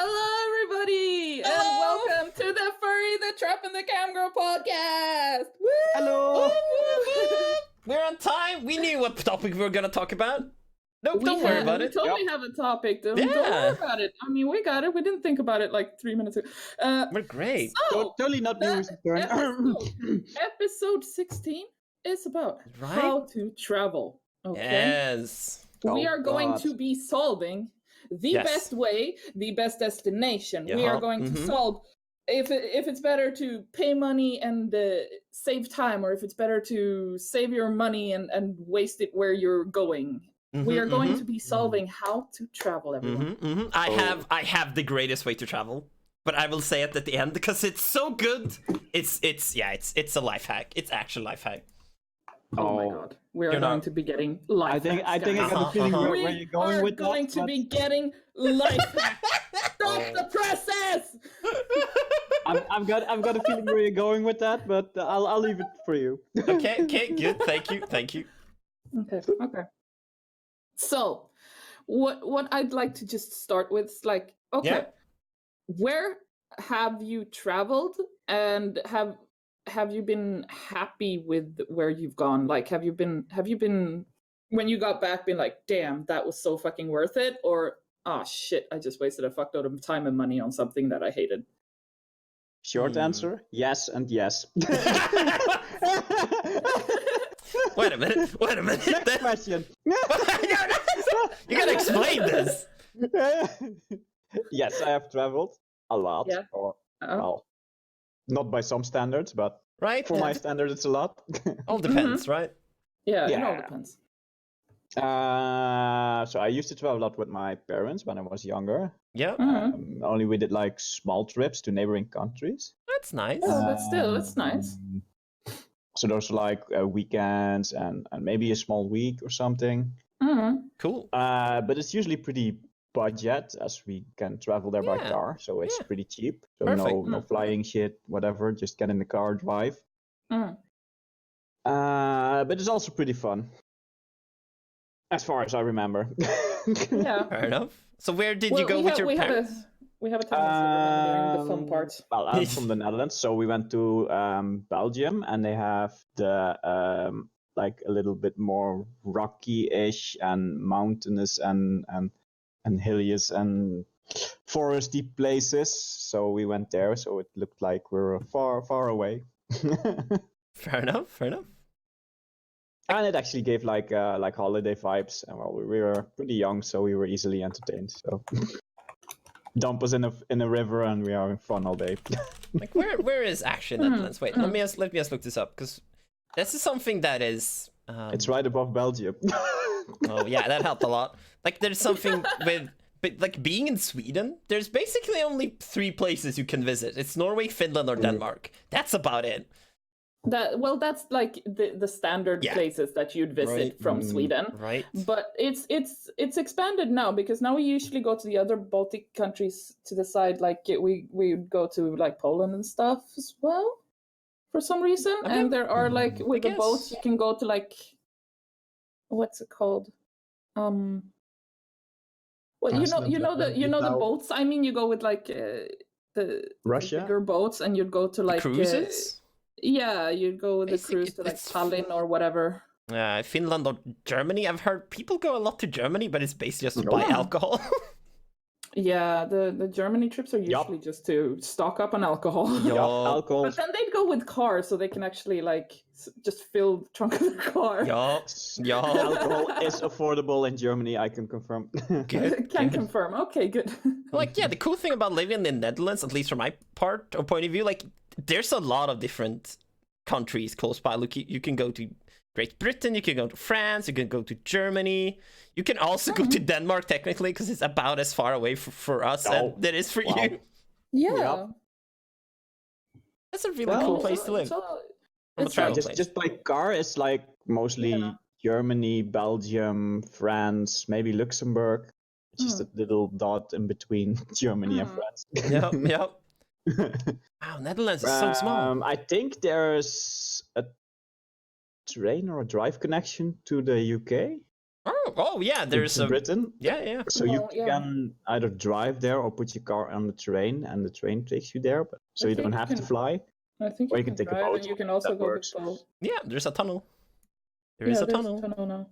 Hello, everybody, and Hello. welcome to the Furry, the Trap, and the Camgirl podcast. Woo! Hello. We're on time. We knew what topic we were gonna talk about. Nope, don't worry about We it. totally have a topic. Don't worry about it. I mean, we got it. We didn't think about it like 3 minutes ago. We're great. So, Totally not news turn. episode 16 is about Right? how to travel. Okay. Yes. We Oh, are going God. to be solving the Yes. best way, the best destination. We Yeah. are going to solve if it's better to pay money and save time, or if it's better to save your money and waste it where you're going. We are going to be solving how to travel, everyone. I have the greatest way to travel, but I will say it at the end because it's so good. It's a life hack. It's actual life hack. Oh my god. We are going to be getting life I think hacks, I guys. got a feeling where you're going We with are going that. to be getting life hacks. Stop the process! I've got a feeling where you're going with that, but I'll leave it for you. Okay, good. Thank you. Okay. So, what I'd like to just start with is like, okay, Yeah. where have you traveled, and have you been happy with where you've gone? Like, have you been when you got back been like, damn, that was so fucking worth it, or oh shit, I just wasted a fuckload of time and money on something that I hated? Short answer: yes and yes. Wait a minute. Next question. You gotta explain this. Yes, I have traveled a lot. Yeah. Or, Uh-oh. well, not by some standards, but Right? for my standards, it's a lot. All depends, right? Yeah, it all Yeah. depends. So I used to travel a lot with my parents when I was younger. Yeah. Only we did like small trips to neighboring countries. That's nice. Oh, but still, it's nice. So those are like weekends and maybe a small week or something. Cool. But it's usually pretty budget, as we can travel there by Yeah. car, so it's Yeah. pretty cheap. So Perfect. no flying shit, whatever. Just get in the car, drive. Mm. But it's also pretty fun, as far as I remember. Yeah. Fair enough. So where did you go with your parents? We have a tendency of remembering the fun parts. Well, I'm from the Netherlands, so we went to Belgium, and they have the like a little bit more rocky-ish and mountainous and hillious and foresty places. So we went there, so it looked like we were far away. Fair enough. And it actually gave like holiday vibes. And well, we were pretty young, so we were easily entertained. So dump us in a river, and we are having fun all day. Like where is actually Netherlands? Wait, let me just look this up, because this is something that is. It's right above Belgium. Oh yeah, that helped a lot. Like there's something with. But like being in Sweden, there's basically only 3 places you can visit. It's Norway, Finland, or Denmark. That's about it. That's like the standard places that you'd visit from Sweden. Right. But it's expanded now, because now we usually go to the other Baltic countries to the side. Like we would go to like Poland and stuff as well, for some reason. Okay. And there are like with the boats you can go to like, what's it called? Well, you know the boats. I mean, you go with like the Russia? bigger boats, and you'd go to like Cruises? Yeah, you'd go with the Basically, cruise to like it's- Tallinn or whatever. Finland or Germany. I've heard people go a lot to Germany, but it's basically just to buy alcohol. Yeah, the Germany trips are usually just to stock up on alcohol. Yeah, Yup. alcohol. But then they'd go with cars, so they can actually like just fill the trunk of the car. Yeah. Alcohol is affordable in Germany, I can confirm. Good. Can confirm. Okay, good. Like, yeah, the cool thing about living in the Netherlands, at least from my part or point of view, like, there's a lot of different countries close by. Look, you can go to Great Britain, you can go to France, you can go to Germany. You can also go to Denmark, technically, because it's about as far away for us as it is for you. Yeah. Yep. That's a really cool place to live. From a travel place. Just by car, it's like mostly Germany, Belgium, France, maybe Luxembourg. It's just a little dot in between Germany and France. Yep. Wow, Netherlands is so small. I think there's a train or a drive connection to the UK. Oh yeah, there's in a Britain. yeah. So you Well, yeah. can either drive there or put your car on the train, and the train takes you there. But so I you don't think you have to can- fly, I think or you you can can take a drive, boat. and you can also That go with works. boat. Yeah, there's a tunnel. There Yeah, is a there's tunnel. a tunnel now.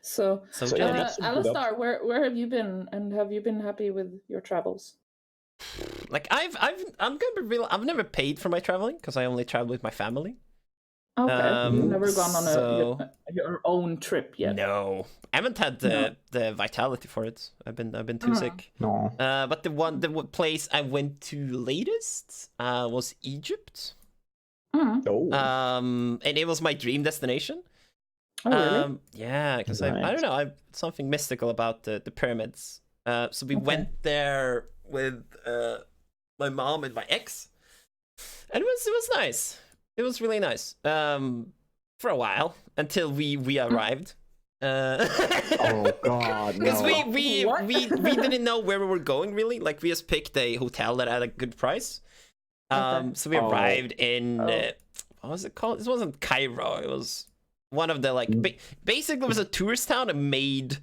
So, So So yeah, Jenny, that's some good options. Alistar, where have you been, and have you been happy with your travels? like I'm gonna be real. I've never paid for my traveling because I only travel with my family. Okay, you've never gone on So your own trip yet. no, I haven't had No. the vitality for it. I've been too Ah. sick. No. But the place I went to latest was Egypt. Mm. Oh. And it was my dream destination. Oh, really? Yeah, because I don't know, something mystical about the pyramids. So we went there with my mom and my ex, and it was nice. It was really nice. For a while until we arrived. Oh God, Because no. we didn't know where we were going really. Like we just picked a hotel that had a good price. So we arrived in what was it called? This wasn't Cairo. It was one of the like basically it was a tourist town made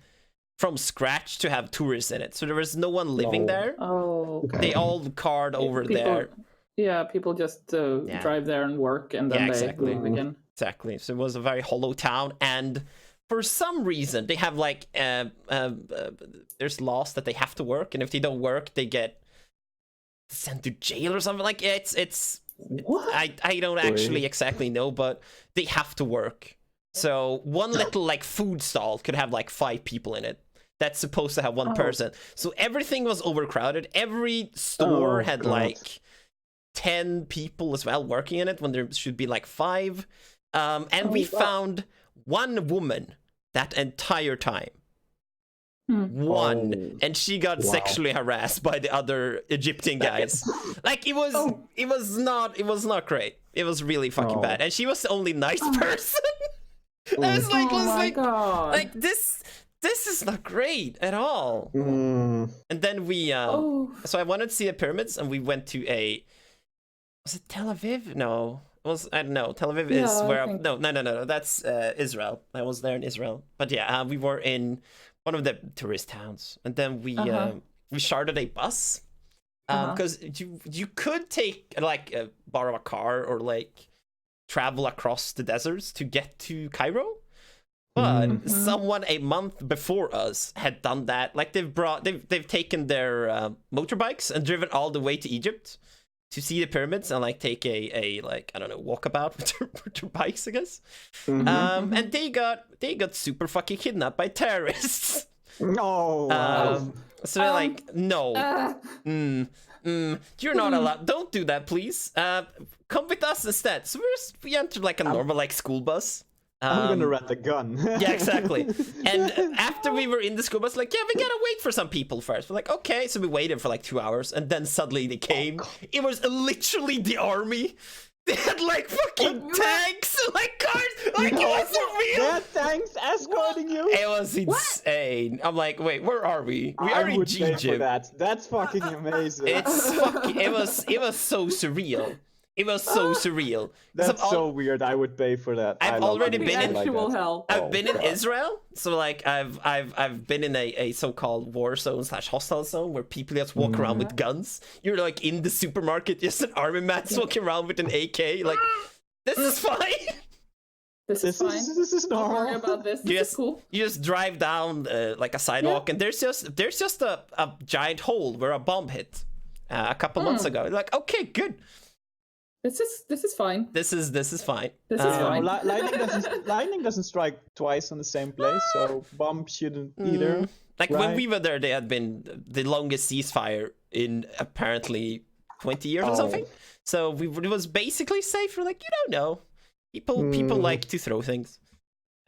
from scratch to have tourists in it. So there was no one living there. Oh, okay. They all carred over there. Yeah, people just drive there and work, and then they leave again. Exactly. So it was a very hollow town, and for some reason they have like there's laws that they have to work, and if they don't work, they get sent to jail or something. Like it's What? I don't actually exactly know, but they have to work. So one little like food stall could have like 5 people in it. That's supposed to have one person. So everything was overcrowded. Every store had like 10 people as well working in it when there should be like 5. And we found one woman that entire time. One, and she got sexually harassed by the other Egyptian guys. Like it was not great. It was really fucking bad, and she was the only nice person. I was like, God. like this is not great at all. Mm. And then we so I wanted to see the pyramids, and we went to was it Tel Aviv? No. I don't know. Tel Aviv is where no. That's Israel. I was there in Israel. But yeah, we were in one of the tourist towns, and then we chartered a bus because you could take like borrow a car or like travel across the deserts to get to Cairo. But someone a month before us had done that. Like they've taken their motorbikes and driven all the way to Egypt to see the pyramids and like take a like I don't know walkabout with their bikes, I guess. And they got super fucking kidnapped by terrorists. No. So they're like, no, you're not allowed. Don't do that, please. Come with us instead. So we entered like a normal like school bus. I'm gonna rent a gun. Yeah, exactly. And after we were in the school bus, like, yeah, we gotta wait for some people first. We're like, okay, so we waited for like 2 hours, and then suddenly they came. It was literally the army. They had like fucking tanks and like cars. Like it was real. They had tanks escorting you. It was insane. I'm like, wait, where are we? We are in Egypt. That's fucking amazing. It's fucking. It was so surreal. It was so surreal. That's so weird. I would pay for that. I've already been in actual hell. I've been in Israel, so like I've been in a so-called war zone / hostile zone where people just walk around with guns. You're like in the supermarket, just an army man walking around with an AK. Like this is fine. This is fine. This is normal. Don't worry about this. This is cool. You just drive down like a sidewalk, and there's just a giant hole where a bomb hit a couple months ago. Like okay, good. This is fine. This is fine. This is fine. Lightning doesn't strike twice on the same place, so bomb shouldn't either. Like when we were there, they had been the longest ceasefire in apparently 20 years or something. So it was basically safe. We're like, you don't know. People like to throw things.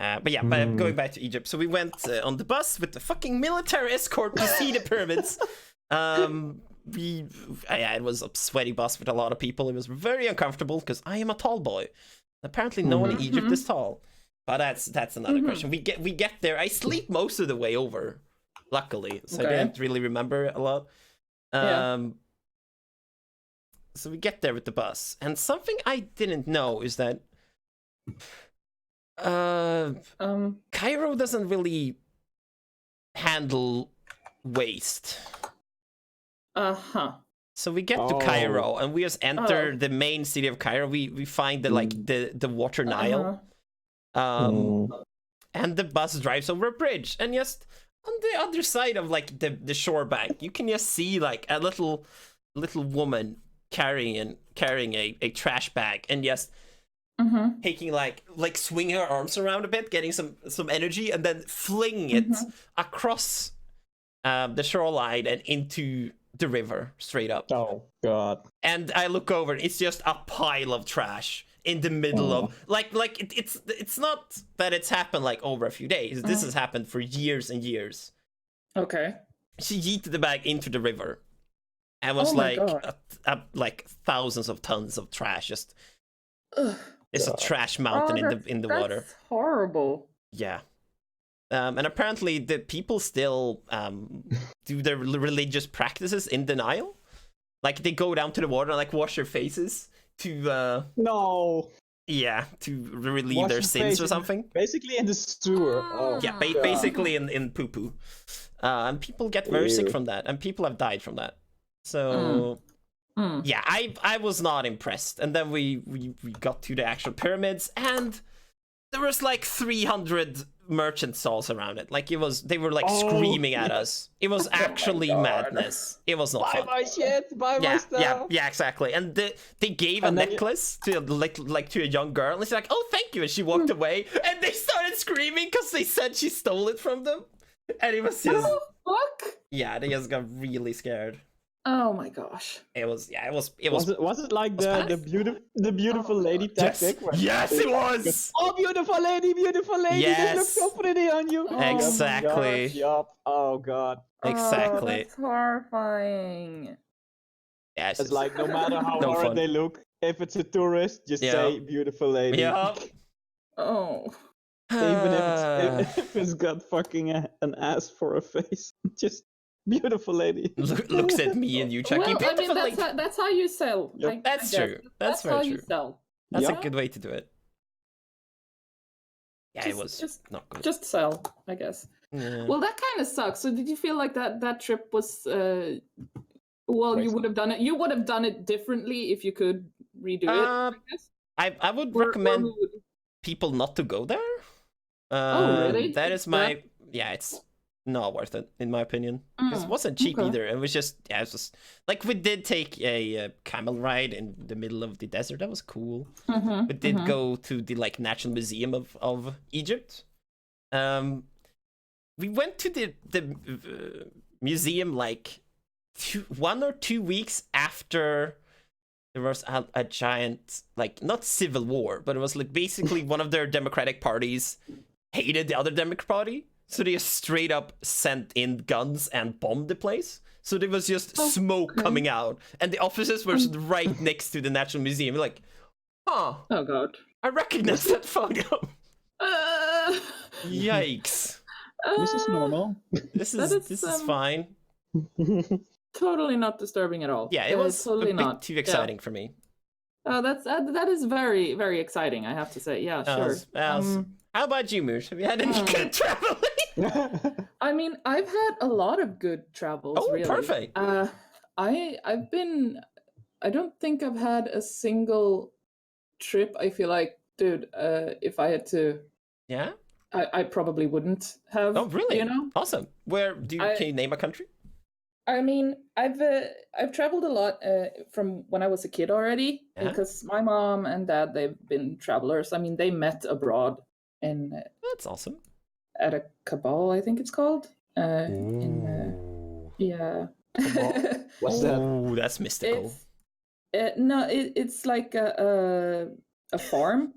But going back to Egypt. So we went on the bus with the fucking military escort to see the pyramids. It was a sweaty bus with a lot of people. It was very uncomfortable because I am a tall boy. Apparently no one in Egypt is tall. But that's another question. We get there. I sleep most of the way over, luckily. So I didn't really remember a lot. So we get there with the bus. And something I didn't know is that Cairo doesn't really handle waste. So we get to Cairo and we just enter the main city of Cairo. We find the water Nile. And the bus drives over a bridge, and just on the other side of like the shore bank, you can just see like a little woman carrying a trash bag, and just taking like swinging her arms around a bit, getting some energy, and then flinging it across the shoreline and into the river straight up. Oh god. And I look over, and it's just a pile of trash in the middle of it's not that it's happened like over a few days. This has happened for years and years. Okay. She yeeted the bag into the river, and was like thousands of tons of trash. Just it's a trash mountain in the water. That's horrible. Yeah. And apparently the people still do their religious practices in the Nile. Like they go down to the water and like wash their faces to to relieve their sins or something. Basically in the sewer. Yeah, basically in poo poo. And people get very sick from that, and people have died from that. So yeah, I was not impressed. And then we got to the actual pyramids, and there was like 300 merchant stalls around it. Like they were like screaming at us. It was actually madness. It was not fun. Buy my shit, buy my stuff. Yeah, exactly. And they gave a necklace to to a young girl, and she's like, "Oh, thank you," and she walked away. And they started screaming because they said she stole it from them. And it was just fuck. Yeah, they just got really scared. Oh my gosh. It was Was it like the beautiful lady tactic? Yes, it was. Oh, beautiful lady, yes. They look so pretty on you. Exactly. Yup. Oh god. Exactly. Oh, that's horrifying. Yeah, it's like no matter how hard they look, if it's a tourist, just say beautiful lady. Yeah. Oh. Even if it's got fucking an ass for a face, just beautiful lady. Looks at me and you, Chucky. Well, I mean, that's how you sell. Yep. That's true. That's very how true. You sell. That's a good way to do it. Yeah, it was just not good. Just sell, I guess. Yeah. Well, that kind of sucks. So, did you feel like that trip was? Well, you would have done it. You would have done it differently if you could redo it. I guess. I would recommend people not to go there. Oh, really? That is my it's not worth it in my opinion, because it wasn't cheap either. It was just like we did take a camel ride in the middle of the desert. That was cool. We did go to the like National Museum of Egypt. We went to the museum like 1 or 2 weeks after there was a giant, like, not civil war, but it was like basically one of their democratic parties hated the other Democratic Party, so they just straight up sent in guns and bombed the place. So there was just smoke coming out, and the offices were right next to the National Museum. We're like, oh god, I recognize that photo. Yikes! This is normal. This is fine. Totally not disturbing at all. Yeah, it was totally a bit not too exciting for me. Oh, that is very, very exciting, I have to say. Yeah, sure. How about you, Moosh? Have you had any good traveling? I mean, I've had a lot of good travels. Oh, really. Perfect. I've been. I don't think I've had a single trip. I feel like, dude, if I had to, I probably wouldn't have. Oh, really? You know, awesome. Can you name a country? I mean, I've traveled a lot from when I was a kid already, because my mom and dad, they've been travelers. I mean, they met abroad in. That's awesome. At a cabal, I think it's called. Yeah. What's that? Oh, that's mystical. It's like a farm.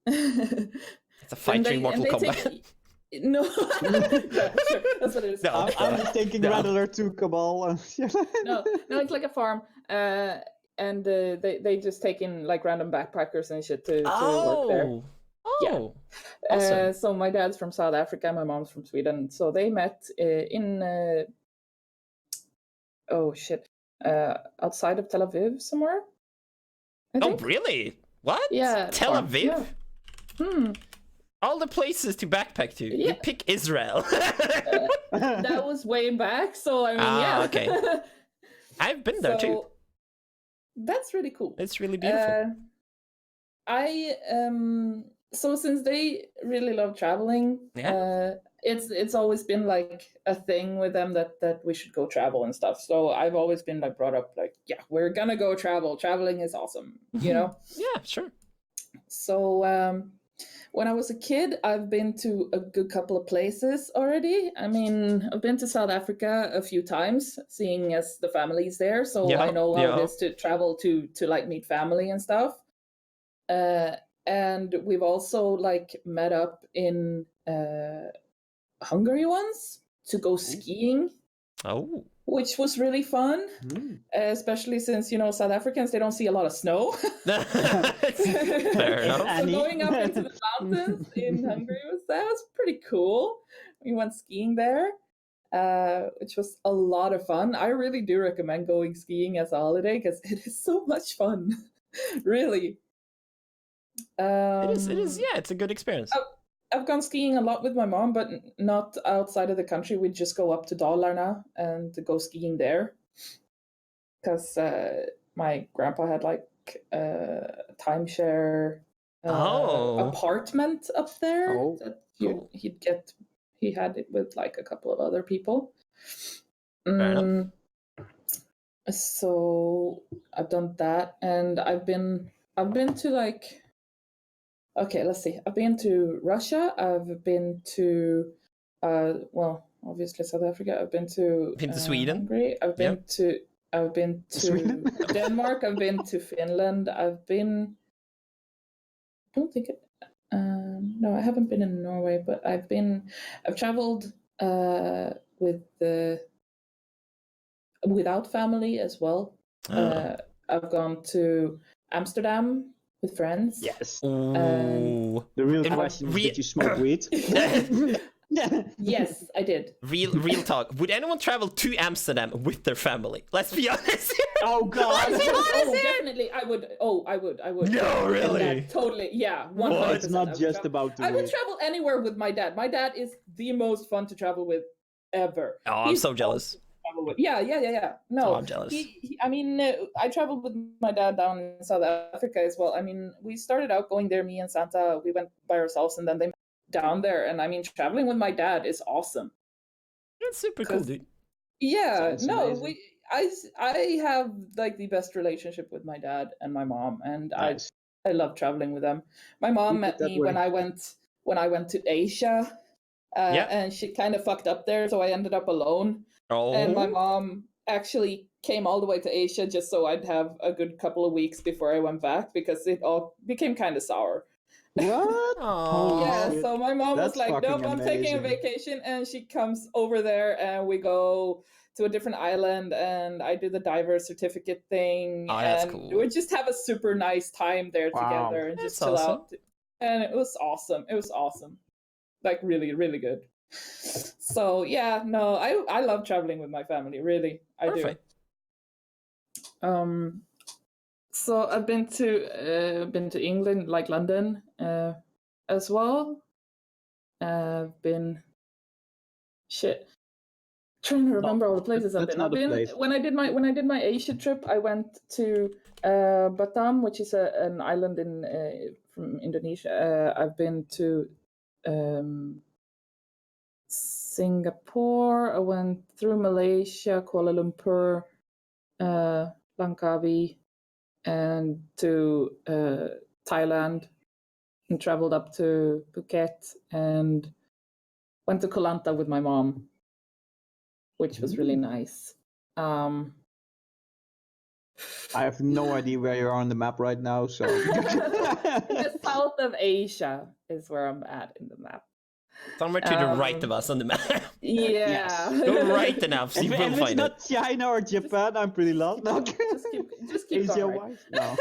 It's a fighting Mortal Kombat. No, yeah, sure. That's what it is. No, I'm just thinking Rattler 2 Cabal. no, it's like a farm, and they just take in like random backpackers and shit to work there. Oh, awesome. So my dad's from South Africa, my mom's from Sweden. So they met in outside of Tel Aviv somewhere. I think. Oh, really? What? Yeah. Tel Aviv? Yeah. All the places to backpack to. You Yeah. pick Israel. That was way back, so I mean, yeah. Okay. I've been there too. That's really cool. It's really beautiful. So since they really love traveling, it's always been like a thing with them that we should go travel and stuff. So I've always been like brought up like, yeah, we're gonna go travel. Traveling is awesome, you know? Yeah, sure. So when I was a kid, I've been to a good couple of places already. I mean, I've been to South Africa a few times, seeing as the family's there. So I know how it is to travel to like meet family and stuff. And we've also like met up in Hungary once to go skiing. Oh. Which was really fun, especially since, you know, South Africans, they don't see a lot of snow. Fair enough. So going up into the mountains in Hungary was pretty cool. We went skiing there, which was a lot of fun. I really do recommend going skiing as a holiday because it is so much fun, really. It is, yeah, it's a good experience. I've gone skiing a lot with my mom, but not outside of the country. We just go up to Dalarna and go skiing there. Because my grandpa had like a timeshare apartment up there. Oh, that cool. He had it with like a couple of other people. Fair enough. So I've done that, and I've been to like. Okay, let's see. I've been to Russia. I've been to, obviously South Africa. I've been to Sweden. Hungary. I've been to Sweden? Denmark. I've been to Finland. I don't think it. No, I haven't been in Norway, but I've traveled without family as well. I've gone to Amsterdam with friends. Yes. Ooh. The real question is, did you smoke weed? Yes, I did. Real talk. Would anyone travel to Amsterdam with their family? Let's be honest. Oh God. Definitely. I would. I would. No, really? Totally. Yeah. 100%. It's not just about the I would weed. travel anywhere with my dad. My dad is the most fun to travel with ever. Oh, I'm so jealous. Yeah. No, I'm jealous. I traveled with my dad down in South Africa as well. I mean, we started out going there, me and Santa. We went by ourselves, and then they met down there. And I mean, traveling with my dad is awesome. That's super cool, dude. Yeah, Sounds no, amazing. I have like the best relationship with my dad and my mom, and Nice. I love traveling with them. My mom Keep it met that me way. when I went to Asia, and she kind of fucked up there, so I ended up alone. Oh. And my mom actually came all the way to Asia just so I'd have a good couple of weeks before I went back, because it all became kind of sour. What? Aw. Yeah, shit. so my mom was That's like, fucking nope, I'm taking a amazing. vacation. And she comes over there and we go to a different island, and I do the diver certificate thing. Oh, that's and cool. we just have a super nice time there Wow. together and just That's chill awesome. out. And it was awesome. It was awesome. Like really, really good. So yeah, no, I love traveling with my family, really. I Perfect. do. So I've been to England, like London, as well. I've been trying to remember all the places I've That's been. not a place. When I did my Asia trip, I went to Batam, which is an island from Indonesia. I've been to Singapore. I went through Malaysia, Kuala Lumpur, Langkawi, and to Thailand, and traveled up to Phuket, and went to Koh Lanta with my mom, which was really nice. I have no idea where you are on the map right now, so. The south of Asia is where I'm at in the map. Somewhere to the right of us on the map. Yeah. Go right enough, so you If will it's find not it. China or Japan, I'm pretty lost. No. Just keep Asia going. wise? No.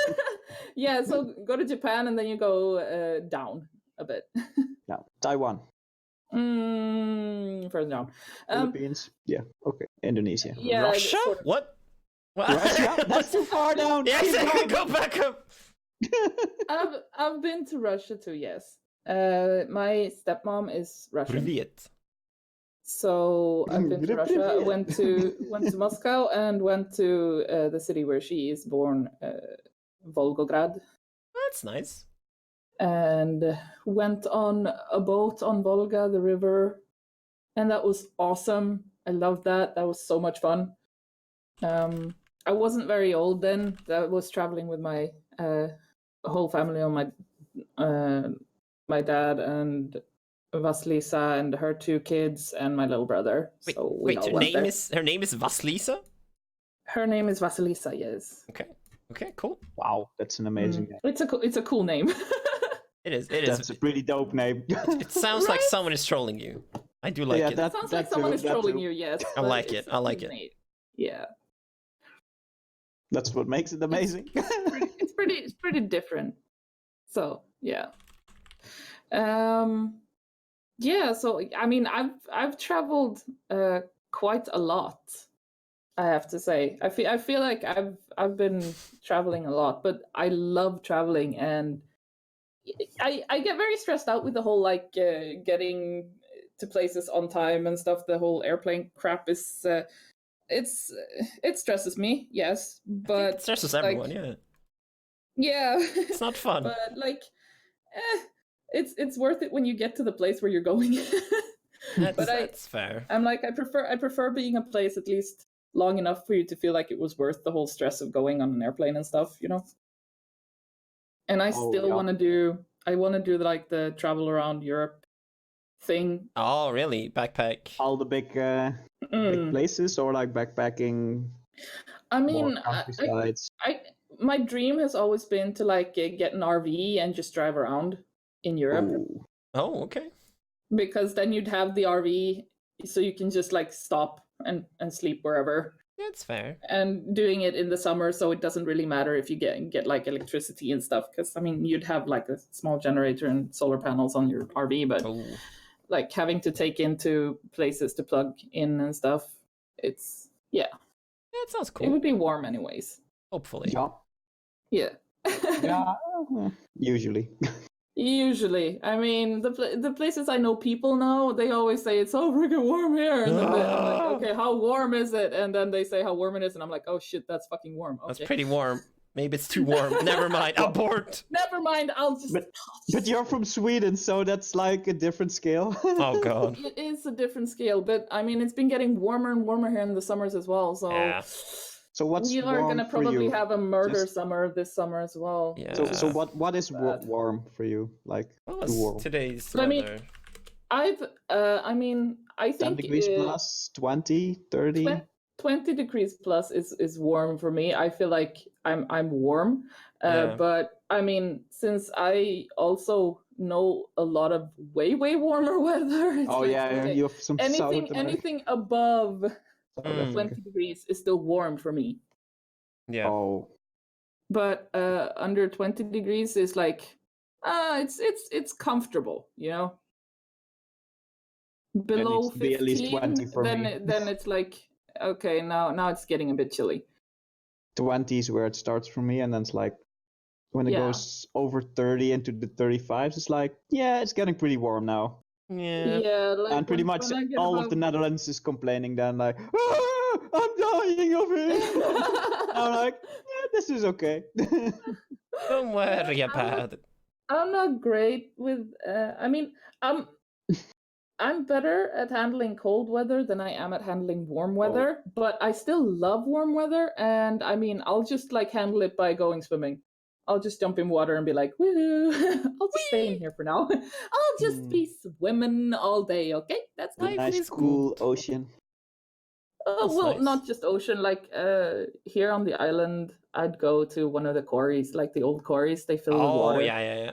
Yeah, so go to Japan and then you go down a bit. No. Taiwan. Further down. Philippines. Yeah. Okay. Indonesia. Yeah, Russia? sort of. What? Russia? That's too far down. Yeah, Keep exactly. going. Go back up. I've been to Russia too, yes. My stepmom is Russian. Привет. So I've been to Russia, went to Moscow, and went to the city where she is born, Volgograd, That's nice. and went on a boat on Volga, the river, and that was awesome. I loved that. That was so much fun. I wasn't very old then. I was traveling with my whole family on my dad and Vasilisa and her 2 kids and my little brother. So we Wait, all her went name there. is Vasilisa? Her name is Vasilisa. Yes. Okay, cool. Wow, that's an amazing name. It's a cool name. It is. That's a pretty dope name. It sounds like someone is trolling you. I do like it. It sounds like someone is trolling you. Yes. I but like it. it's I like it. neat. Yeah. That's what makes it amazing. It's pretty different. So yeah. Yeah, so I mean I've traveled quite a lot, I have to say. I feel like I've been traveling a lot, but I love traveling, and I get very stressed out with the whole like getting to places on time and stuff. The whole airplane crap is it stresses me, yes, but It stresses everyone, yeah. Yeah. It's not fun. But like it's worth it when you get to the place where you're going. That's fair. I'm like I prefer being a place at least long enough for you to feel like it was worth the whole stress of going on an airplane and stuff, you know. And I still want to do like the travel around Europe thing. Oh, really? Backpack. All the big places, or like backpacking. I mean, countrysides. my dream has always been to like get an RV and just drive around in Europe. Oh, okay. Because then you'd have the RV, so you can just like stop and sleep wherever. That's fair. And doing it in the summer, so it doesn't really matter if you get like electricity and stuff. Because I mean, you'd have like a small generator and solar panels on your RV, but like having to take into places to plug in and stuff, it's that sounds cool. It would be warm anyways. Hopefully. Yeah. Yeah. Usually. Usually, I mean, the places I know people know, they always say it's so freaking warm here, and then I'm like, okay, how warm is it? And then they say how warm it is, and I'm like, oh shit, that's fucking warm. Okay. That's pretty warm. Maybe it's too warm. Never mind. Abort. Never mind. I'll just. But you're from Sweden, so that's like a different scale. Oh god. It is a different scale, but I mean, it's been getting warmer and warmer here in the summers as well. So. Yeah. So what's you are warm gonna probably for you? have a murder summer this summer as well. Yeah. So what is warm for you? Like warm? Today's But weather? I think 10 degrees plus, 20, 30? 20 degrees plus is warm for me. I feel like I'm warm. But I mean, since I also know a lot of way warmer weather. You have some anything above 20 degrees is still warm for me. Yeah. Oh. But under 20 degrees is like it's comfortable, you know. Below 15, at least 20 for me. Then it's like okay, now it's getting a bit chilly. 20 is where it starts for me, and then it's like when it goes over 30 into the 35s, it's like it's getting pretty warm now. Yeah, like and pretty much all of the Netherlands is complaining then, like, I'm dying of it. I'm like, this is okay. Don't worry about it. I'm not great with. I mean, I'm better at handling cold weather than I am at handling warm weather. But I still love warm weather, and I mean, I'll just like handle it by going swimming. I'll just jump in water and be like, woo! I'll just stay in here for now. I'll just be swimming all day, okay? That's nice, cool ocean. Nice. Not just ocean. Like here on the island, I'd go to one of the quarries, like the old quarries. They fill with water. Yeah.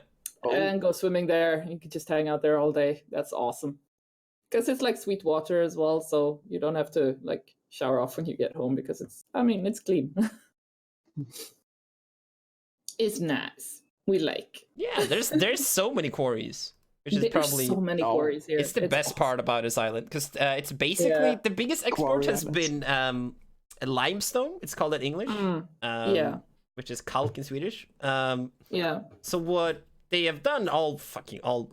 And go swimming there. You could just hang out there all day. That's awesome. Because it's like sweet water as well, so you don't have to like shower off when you get home because it's clean. It's nice. We like. Yeah, there's so many quarries, which is probably so many quarries here. It's the best part about this island because it's basically the biggest export has been limestone. It's called in English. Which is kalk in Swedish. Yeah. So what they have done all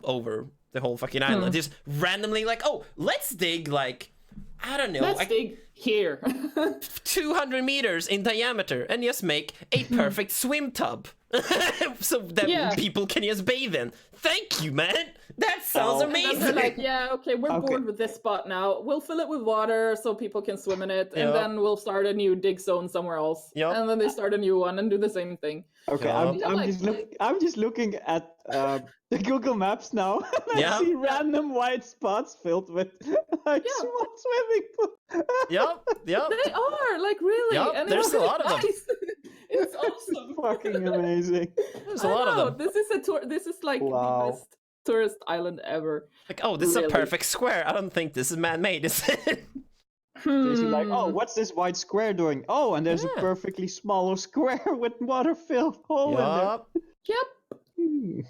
over the whole fucking island. Just randomly like, oh, let's dig like, I don't know, Let's dig here. 200 meters in diameter and just make a perfect swim tub so that people can just bathe in. Thank you, man. That sounds amazing. And then they're like, yeah, okay, we're bored with this spot now. We'll fill it with water so people can swim in it, and then we'll start a new dig zone somewhere else. And then they start a new one and do the same thing. Okay, I'm just looking at the Google Maps now. And I see random white spots filled with like small swimming pools. Yep. They are like really. Yep, And there's a lot of them. It's awesome. Fucking amazing. There's a lot of them. This is This is like the best tourist island ever. Like, oh, this is a perfect square. I don't think this is man-made, is it? So she's like, oh, what's this white square doing? Oh, and there's a perfectly smaller square with water-filled hole in there. Yep.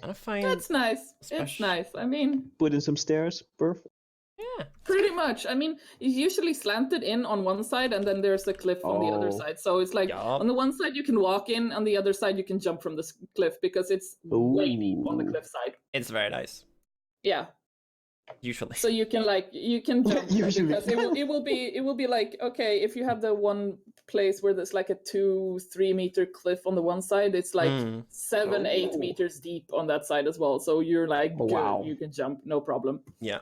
That's nice. It's nice. I mean, put in some stairs. Perfect. Yeah. Pretty much. I mean, it's usually slanted in on one side, and then there's a cliff on the other side. So it's like on the one side you can walk in, on the other side you can jump from the cliff because it's way deep on the cliff side. It's very nice. Yeah. Usually. So you can jump Usually. because it will be like, okay, if you have the one place where there's like a 2-3 meter cliff on the one side, it's like 7-8 meters deep on that side as well. So you're like, good, you can jump, no problem. Yeah.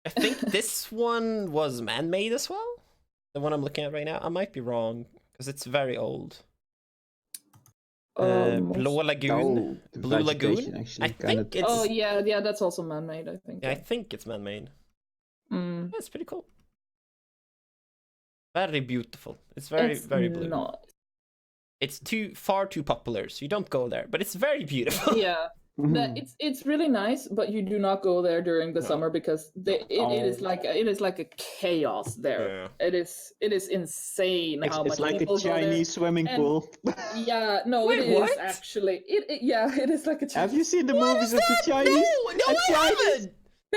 I think this one was man-made as well. The one I'm looking at right now. I might be wrong because it's very old. Blue Lagoon. Blue Lagoon. Actually, I think it's. Oh yeah, that's also man-made. I think. Yeah, I think it's man-made. Mm. Yeah, it's pretty cool. Very beautiful. It's very blue. Not. It's far too popular, so you don't go there. But it's very beautiful. Yeah. It's really nice, but you do not go there during the summer because it is like a chaos there. Yeah. It is insane how much it's like people a Chinese swimming pool. Yeah, no, Wait, it is what? actually. It is like a Chinese. Have you seen the movies of the Chinese? No, I haven't.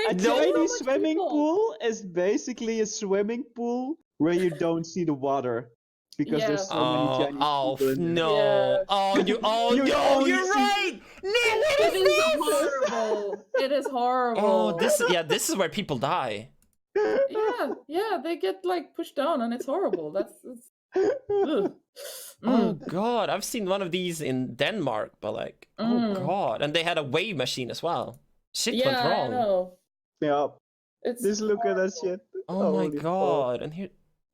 A Chinese swimming pool is basically a swimming pool where you don't see the water. Because there's so many Chinese people in there. Yeah. You're right. It is horrible. It is horrible. Oh, this is where people die. Yeah, they get like pushed down, and it's horrible. Oh god, I've seen one of these in Denmark, but like, oh god, and they had a wave machine as well. Shit went wrong. I know. Yeah, just look at that shit. Oh my god, and here.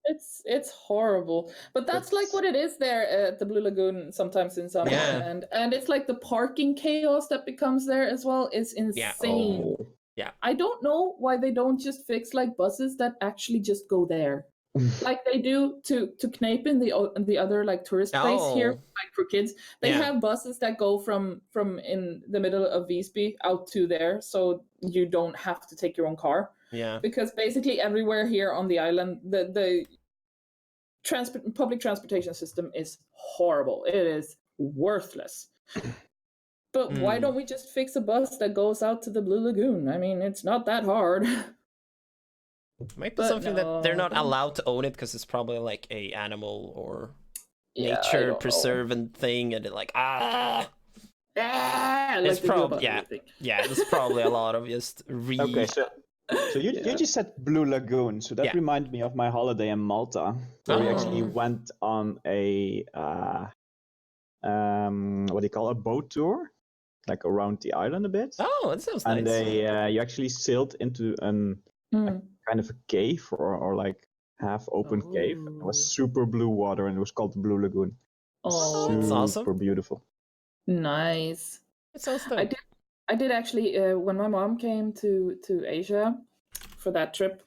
It's horrible, but that's like what it is there at the Blue Lagoon sometimes in summer, and it's like the parking chaos that becomes there as well is insane. Yeah. I don't know why they don't just fix like buses that actually just go there, like they do to Knepen, the other like tourist place here, like for kids. They have buses that go from in the middle of Visby out to there, so you don't have to take your own car. Yeah. Because basically everywhere here on the island, the public transportation system is horrible. It is worthless. But why don't we just fix a bus that goes out to the Blue Lagoon? I mean, it's not that hard. Might be something that they're not allowed to own it because it's probably like a animal or nature preservant thing, and they're like it's probably there's probably a lot of just Okay, so you just said Blue Lagoon, so that reminded me of my holiday in Malta, where we actually went on a what do you call a boat tour, like around the island a bit. Oh, that sounds nice. And you actually sailed into a kind of a cave or like half open cave. It was super blue water, and it was called the Blue Lagoon. Oh, super that's awesome. Beautiful. Nice. It sounds dope. I did actually, when my mom came to Asia for that trip,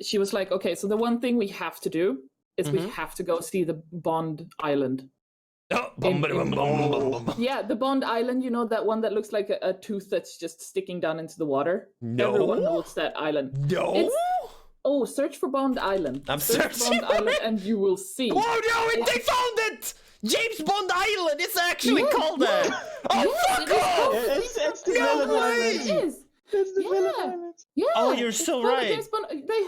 she was like, okay, so the one thing we have to do is we have to go see the Bond Island. Yeah, the Bond Island, you know, that one that looks like a tooth that's just sticking down into the water? No. Everyone knows that island. No. Search for Bond Island. I'm searching. Bond Island and you will see. Oh no, they found it! James Bond Island! It's actually called that! Oh, fuck off! It's the No Island. way! It is. That's the villain Yeah. island. Yeah. Oh, you're it's so called a right. James Bond. They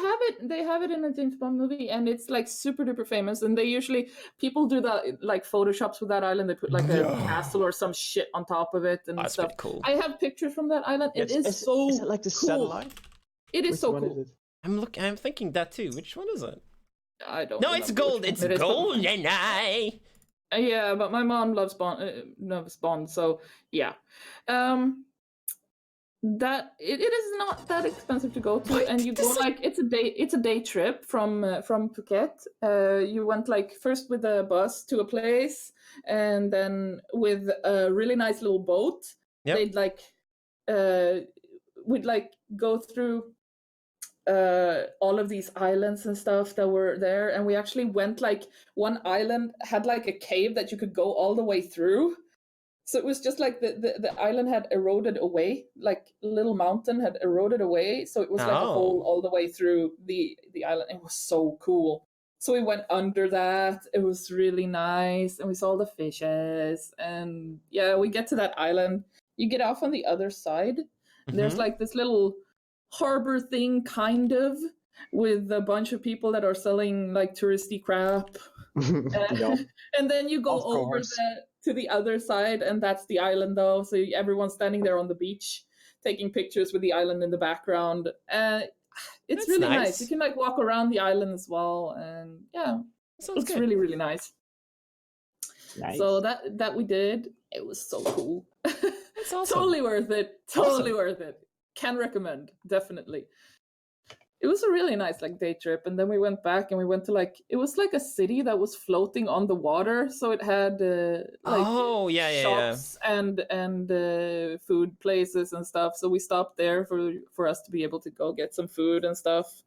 have it in a James Bond movie, and it's like super duper famous. And they usually people do that like photoshops with that island. They put like a Yeah. castle or some shit on top of it and That's stuff. pretty cool. I have pictures from that island. It is so Is it like the cool. satellite? It is Which so one cool. is it? I'm thinking that too. Which one is it? I don't. No, it's remember gold. which one It's it is, but- golden eye. Yeah, but my mom loves Bond, so yeah. That it is not that expensive to go to, What? and you go like it's a day trip from Phuket. You went like first with a bus to a place, and then with a really nice little boat. Yep. They'd like we'd like go through all of these islands and stuff that were there, and we actually went like one island had like a cave that you could go all the way through. So it was just like the island had eroded away, like a little mountain had eroded away. So it was like a hole all the way through the island. It was so cool. So we went under that. It was really nice. And we saw the fishes. And yeah, we get to that island. You get off on the other side. Mm-hmm. There's like this little harbor thing, kind of, with a bunch of people that are selling like touristy crap. Yeah. And then you go Of over course. to the other side, and that's the island though. So everyone's standing there on the beach taking pictures with the island in the background. It's That's really nice. nice. You can like walk around the island as well, and yeah, Sounds it's good. really, really nice. Nice. So that we did. It was so cool. That's awesome. Totally worth it. Totally Awesome. worth it. Can recommend, definitely. It was a really nice like day trip, and then we went back and we went to like it was like a city that was floating on the water, so it had like yeah. shops and food places and stuff. So we stopped there for us to be able to go get some food and stuff,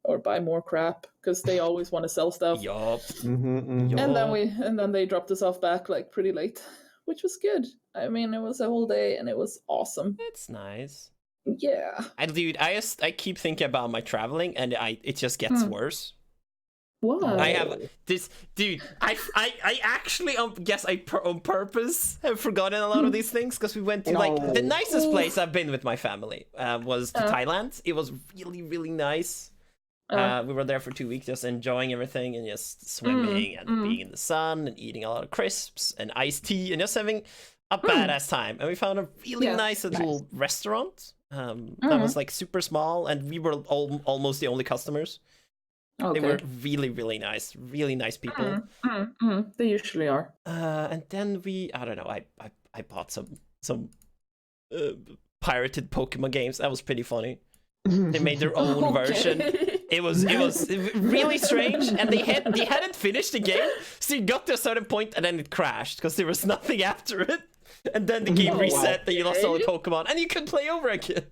or buy more crap because they always want to sell stuff. Yup. Mhm. And then they dropped us off back like pretty late, which was good. I mean, it was a whole day and it was awesome. It's nice. Yeah. Dude, I keep thinking about my traveling, and it just gets worse. What? I have this, dude. I actually guess on purpose have forgotten a lot of these things because we went to like the nicest place I've been with my family was to Thailand. It was really, really nice. We were there for 2 weeks, just enjoying everything and just swimming and being in the sun and eating a lot of crisps and iced tea and just having a badass time. And we found a really nice little restaurant. That was like super small, and we were almost the only customers. Okay. They were really, really nice people. They usually are. And then I don't know, I bought some pirated Pokemon games. That was pretty funny. They made their own version. It was really strange, and they hadn't finished the game, so you got to a certain point and then it crashed because there was nothing after it. And then the game reset, and you lost all the Pokemon, and you could play over again.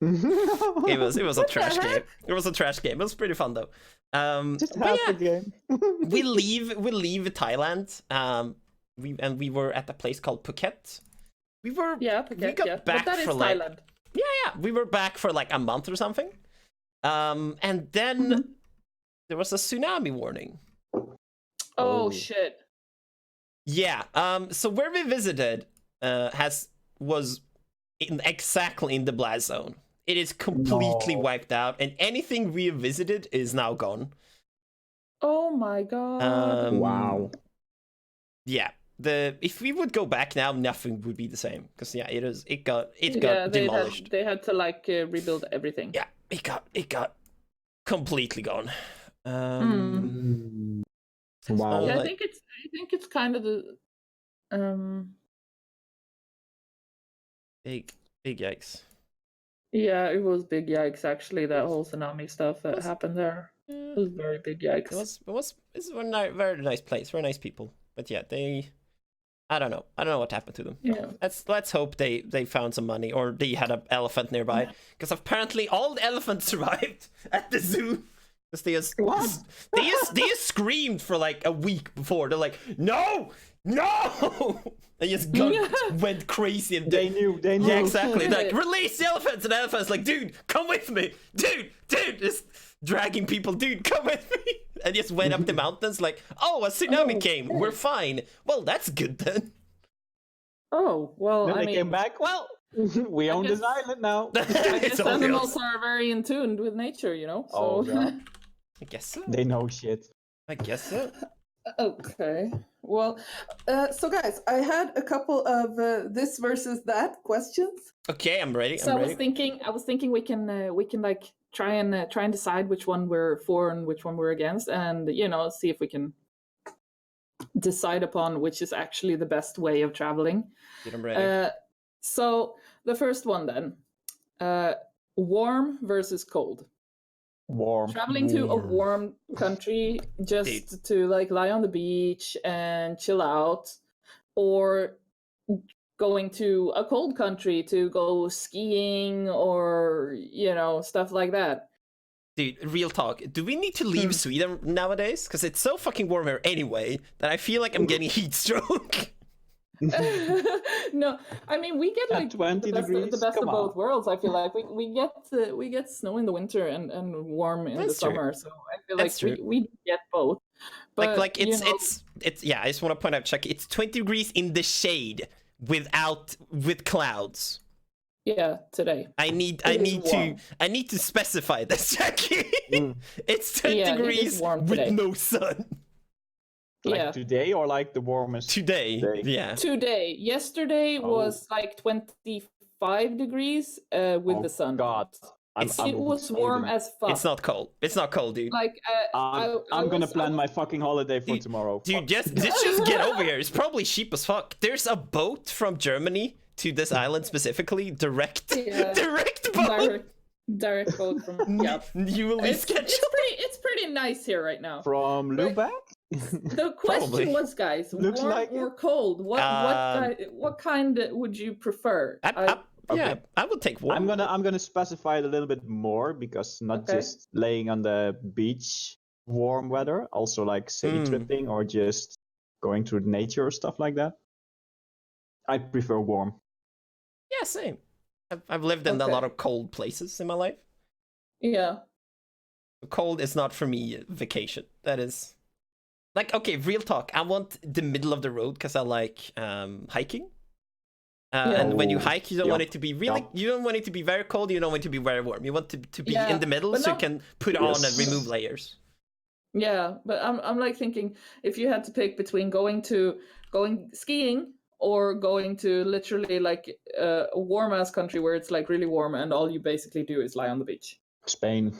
It was a trash game. It was a trash game. It was pretty fun though. Just half the game. we leave Thailand. We were at a place called Phuket. We Phuket, we got back but that is for like Thailand. yeah. We were back for like a month or something. And then there was a tsunami warning. Oh shit. Yeah. So where we visited was exactly in the blast zone. It is completely wiped out, and anything we visited is now gone. Oh my god. Wow. Yeah. If we would go back now, nothing would be the same because it got demolished. They had to like rebuild everything. Yeah, it got completely gone. Wow. Yeah, I think it's kind of the big yikes. yeah, it was big yikes actually, that whole tsunami stuff that happened there. It was very big yikes. It's a very nice place, very nice people. But yeah, I don't know what happened to them. Yeah. Let's hope they found some money, or they had an elephant nearby, because apparently all the elephants survived at the zoo. Because they just screamed for like a week before. They're like, no, they just went crazy, and They knew. yeah, exactly. Like, release the elephants, and the elephant's like, dude, come with me, dude, just dragging people, dude, come with me, and just went up the mountains. Like, oh, a tsunami came, we're fine. Well, that's good then. Oh well, Then I they mean, came back. Well, We own this guess- island now. I guess It's all animals yours. are very in tune with nature, you know. So. Oh, God. I guess so. They know shit. I guess so. Okay. Well, so guys, I had a couple of this versus that questions. Okay, I'm ready. So I'm I was ready. thinking we can like try and decide which one we're for and which one we're against, and see if we can decide upon which is actually the best way of traveling. Dude, I'm ready. So the first one then, warm versus cold. Warm. Traveling to a warm country just to like lie on the beach and chill out, or going to a cold country to go skiing or stuff like that. Dude, real talk. Do we need to leave Sweden nowadays? Because it's so fucking warm here anyway that I feel like I'm getting heat stroke. No, I mean we get like 20 the degrees. best of Come both on. worlds. I feel like we get snow in the winter and warm in That's the true. summer. So I feel That's like true. we get both. But Like it's yeah. I just want to point out, Chuck. It's 20 degrees in the shade with clouds. yeah, today. I need warm. to specify this, Jackie. It's 20 Yeah, it is degrees warm with today. no sun. Like Yeah. today or like the warmest? Today. Day. Yeah. Today. Yesterday Oh. was like 25 degrees with Oh, the sun. God. It was warm as fuck. It's not cold. It's not cold, dude. Like I'm gonna plan my fucking holiday for Dude, tomorrow. Dude, Fuck. just get over here. It's probably cheap as fuck. There's a boat from Germany to this island specifically, direct Yeah. direct boat. direct boat from yeah. Newly scheduled. It's pretty nice here right now. From Right. Lubeck? The question Probably. was, guys, Looks warm like or cold? What kind would you prefer? Yeah, I would take warm. I'm gonna specify it a little bit more because not Okay. just laying on the beach, warm weather, also like city tripping or just going through nature or stuff like that. I prefer warm. Yeah, same. I've lived in a Okay. lot of cold places in my life. Yeah. Cold is not for me vacation. That is like, okay, real talk. I want the middle of the road because I like hiking. And when you hike, you don't want it to be really. You don't want it to be very cold. You don't want it to be very warm. You want to be Yeah, in the middle, but so you not- can put on and Yes. remove layers. Yeah, but I'm like thinking if you had to pick between going skiing or going to literally like a warm ass country where it's like really warm and all you basically do is lie on the beach. Spain.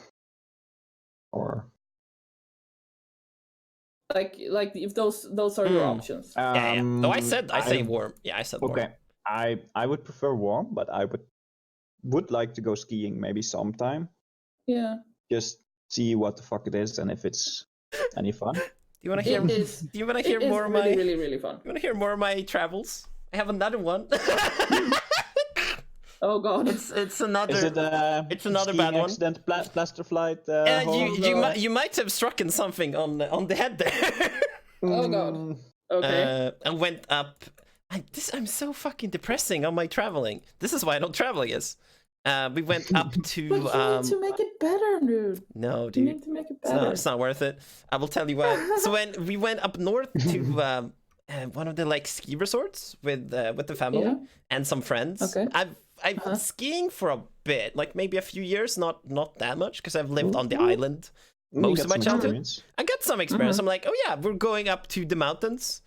Or Like if those are your options. Yeah. No, I say I- warm. Yeah, I said warm. Okay. I would prefer warm, but I would like to go skiing maybe sometime. Yeah. Just see what the fuck it is and if it's any fun. Do you want to hear? It is. Do you want to hear It is more of really, my? really, really fun. You want to hear more of my travels? I have another one. Oh god. it's another. Is it It's another skiing bad one. accident, plaster flight? hole? You might have struck in something on the head there. Oh god. Okay. I went up. I'm so fucking depressing on my traveling. This is why I don't travel, I guess. We went up to. But you need to make it better, dude. No, You dude. need to make it better. It's not worth it. I will tell you why. So when we went up north to one of the like ski resorts with the family Yeah. and some friends. Okay. I've been skiing for a bit, like maybe a few years, not that much, because I've lived on the island most You of got my some childhood. experience. I got some experience. I'm like, oh yeah, we're going up to the mountains.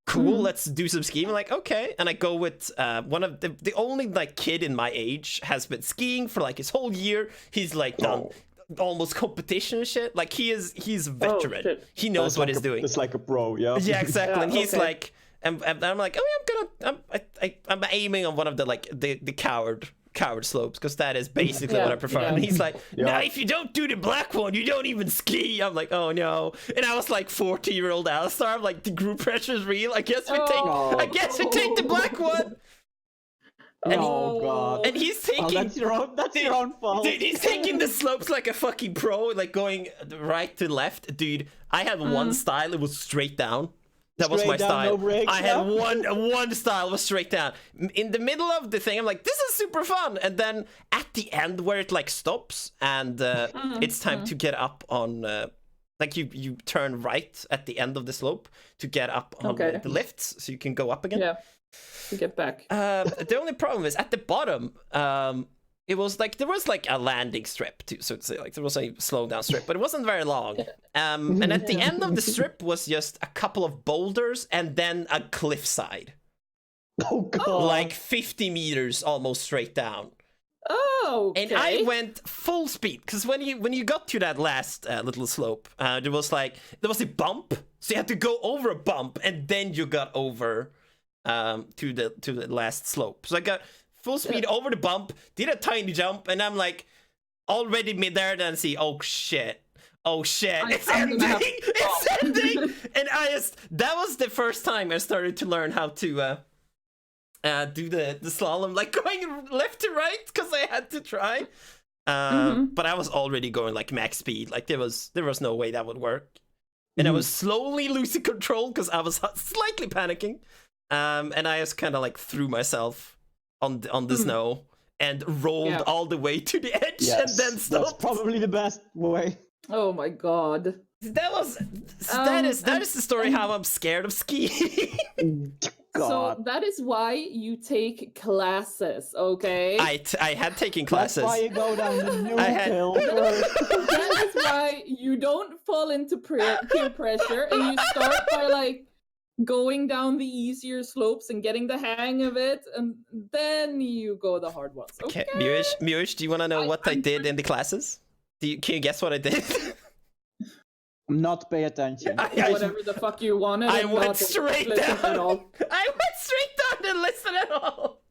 Cool, let's do some skiing. I'm like, okay, and I go with one of the only like kid in my age has been skiing for like his whole year. He's like done almost competition and shit. Like he's a veteran. shit. He knows That's what like he's doing. It's like a pro, yeah. Yeah, exactly. Yeah, And he's okay. like, and I'm like, oh yeah, I'm aiming on one of the like the coward slopes because that is basically Yeah, what I prefer. yeah. And he's like, no, Yeah. if you don't do the black one, you don't even ski. I'm like, oh no. And I was like 40-year-old Alistar. I'm like, the group pressure is real. I guess we take the black one. Oh god. And he's Oh, taking. that's your own fault. Dude, he's taking the slopes like a fucking pro, like going right to left. Dude, I had one style, it was straight down. That was my Straight down, style. no brakes, I had yeah? one style was straight down. In the middle of the thing, I'm like, this is super fun. And then at the end where it like stops and it's time to get up on like you turn right at the end of the slope to get up on Okay. the lifts so you can go up again. Yeah. to get back? The only problem is at the bottom. It was like there was like a landing strip, too, so to say. Like there was a slow down strip, but it wasn't very long. And at the end of the strip was just a couple of boulders and then a cliffside. Oh god! Like 50 meters almost straight down. Oh, okay. And I went full speed because when you got to that last little slope, there was a bump, so you had to go over a bump and then you got over to the last slope. So I got full speed over the bump, did a tiny jump, and I'm like already mid-air, then see, oh shit, it's ending, it's ending, and that was the first time I started to learn how to do the slalom, like going left to right, because I had to try. But I was already going like max speed, like there was no way that would work, and I was slowly losing control because I was slightly panicking, and I just kind of like threw myself on the snow and rolled all the way to the edge and then stopped. That's probably the best way. Oh my god. That is the story how I'm scared of skiing. God. So that is why you take classes, okay? I had taken classes. That's why you go down the new hill. That is why you don't fall into peer pressure, and you start by like going down the easier slopes and getting the hang of it, and then you go the hard ones. Okay, Miush, do you want to know what I did in the classes? Can you guess what I did? Not pay attention. Whatever the fuck you wanted. I went straight down. At all. I went straight down and listen at all.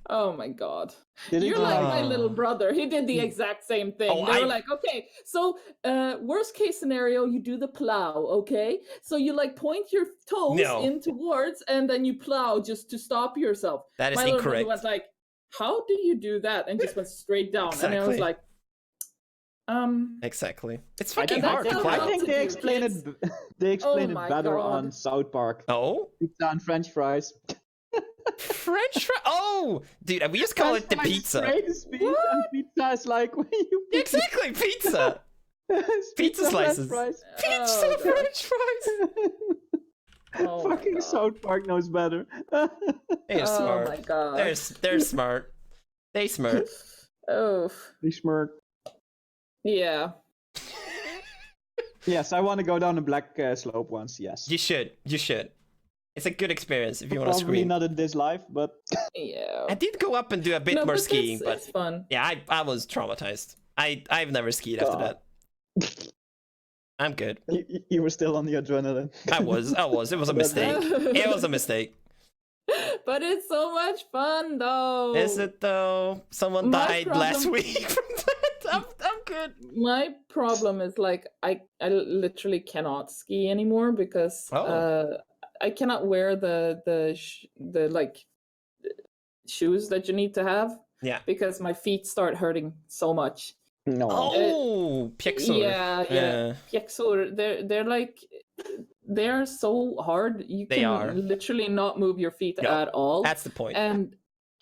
Oh my god. You're like my little brother. He did the exact same thing. They were like, okay, so worst case scenario, you do the plow, okay? So you like point your toes in towards and then you plow just to stop yourself. That is my little incorrect. brother was like, how do you do that? And just went straight down. Exactly. And I was like, Exactly. It's fucking hard to I plow. think they explain it. They explain it better on South Park. Oh, Pizza and French fries. French fries. Oh, dude, we just call it the pizza. And pizza is like when you exactly pizza. Pizza slices. Pizza French fries. Fucking South Park knows better. They're smart. Oh my god. They're smart. They smart. Oh. They smart. Yeah. Yes, I want to go down the black slope once. Yes. You should. It's a good experience if you want to Probably scream. not in this life, but Yeah. I did go up and do a bit more skiing, but it's fun. yeah, I was traumatized. I've never skied after that. I'm good. You were still on the adrenaline. I was. It was a mistake. It was a mistake. But it's so much fun, though. Is it though? Someone died last week from that. I'm good. My problem is like I literally cannot ski anymore because I cannot wear the like shoes that you need to have. Yeah. Because my feet start hurting so much. No. Oh, pixel. Yeah. Pixel. They're so hard. You can literally not move your feet at all. That's the point. And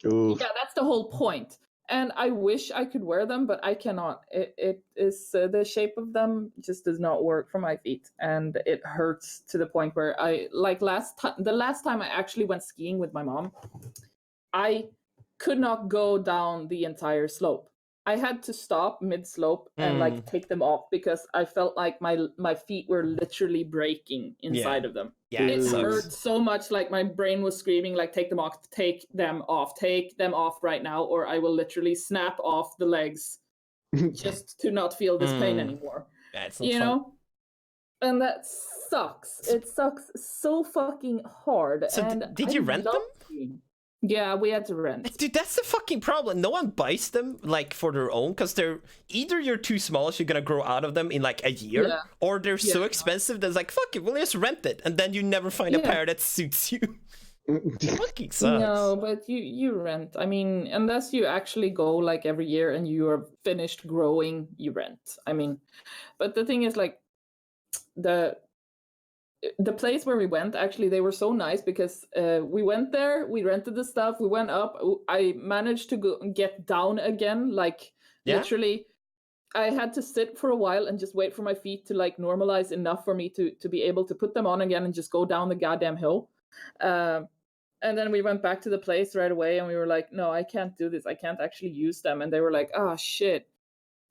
yeah, that's the whole point. And I wish I could wear them, but I cannot. It is the shape of them just does not work for my feet, and it hurts to the point where I like the last time I actually went skiing with my mom, I could not go down the entire slope. I had to stop mid-slope and like take them off because I felt like my feet were literally breaking inside of them. Yeah, it hurt so much. Like my brain was screaming, like, take them off right now, or I will literally snap off the legs just to not feel this pain anymore. That's you know? And that sucks. It sucks so fucking hard. So and did you rent them? Skiing. Yeah, we had to rent. Dude, that's the fucking problem. No one buys them like for their own because they're either you're too small, so you're gonna grow out of them in like a year, or they're so expensive that it's like, fuck it, we'll just rent it, and then you never find a pair that suits you. It fucking sucks. No, but you rent. I mean, unless you actually go like every year and you are finished growing, you rent. I mean, but the thing is like the place where we went, actually, they were so nice because we went there, we rented the stuff, we went up. I managed to get down again, like literally. I had to sit for a while and just wait for my feet to like normalize enough for me to be able to put them on again and just go down the goddamn hill. And then we went back to the place right away, and we were like, no, I can't do this. I can't actually use them. And they were like, oh, shit.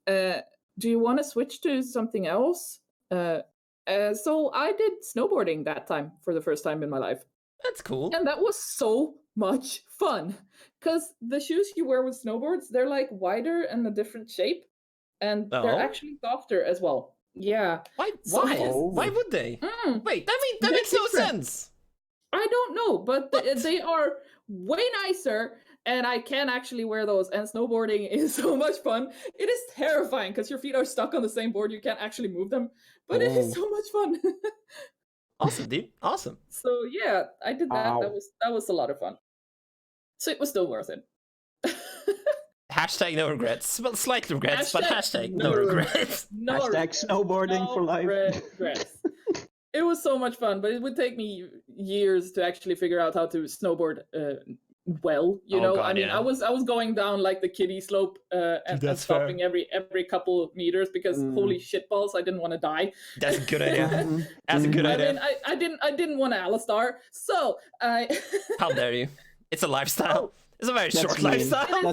Do you want to switch to something else? So I did snowboarding that time for the first time in my life. That's cool. And that was so much fun. Because the shoes you wear with snowboards, they're like wider and a different shape. And they're actually softer as well. Yeah. Why? So Why would they? Wait, that makes no sense. I don't know, but they are way nicer, and I can actually wear those. And snowboarding is so much fun. It is terrifying because your feet are stuck on the same board. You can't actually move them, but it is so much fun. Awesome, dude. Awesome. So yeah, I did that. That was a lot of fun. So it was still worth it. Hashtag no regrets. Well, slight regrets, but hashtag no regrets. Hashtag snowboarding for life. Regrets. It was so much fun, but it would take me years to actually figure out how to snowboard well. You know, God, I mean, yeah. I was going down like the kiddie slope and stopping every couple of meters because holy shit balls, I didn't want to die. That's a good idea. That's a good idea. I mean, I didn't want to Alistar, so I. How dare you? It's a lifestyle. It's a very short mean. lifestyle.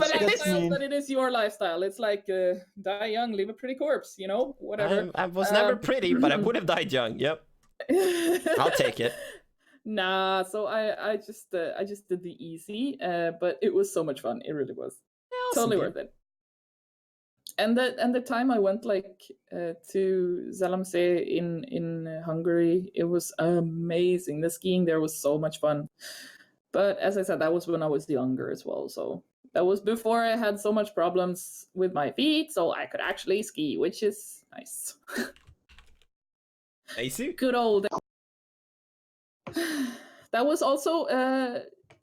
But it is your lifestyle. It's like die young, leave a pretty corpse. You know, whatever. I was never pretty, but I would have died young. Yep. I'll take it. Nah, so I just did the easy, but it was so much fun. It really was. Totally worth it. And the time I went like to Zalamse in Hungary, it was amazing. The skiing there was so much fun. But as I said, that was when I was younger as well. So that was before I had so much problems with my feet, so I could actually ski, which is nice. I see. Good old. That was also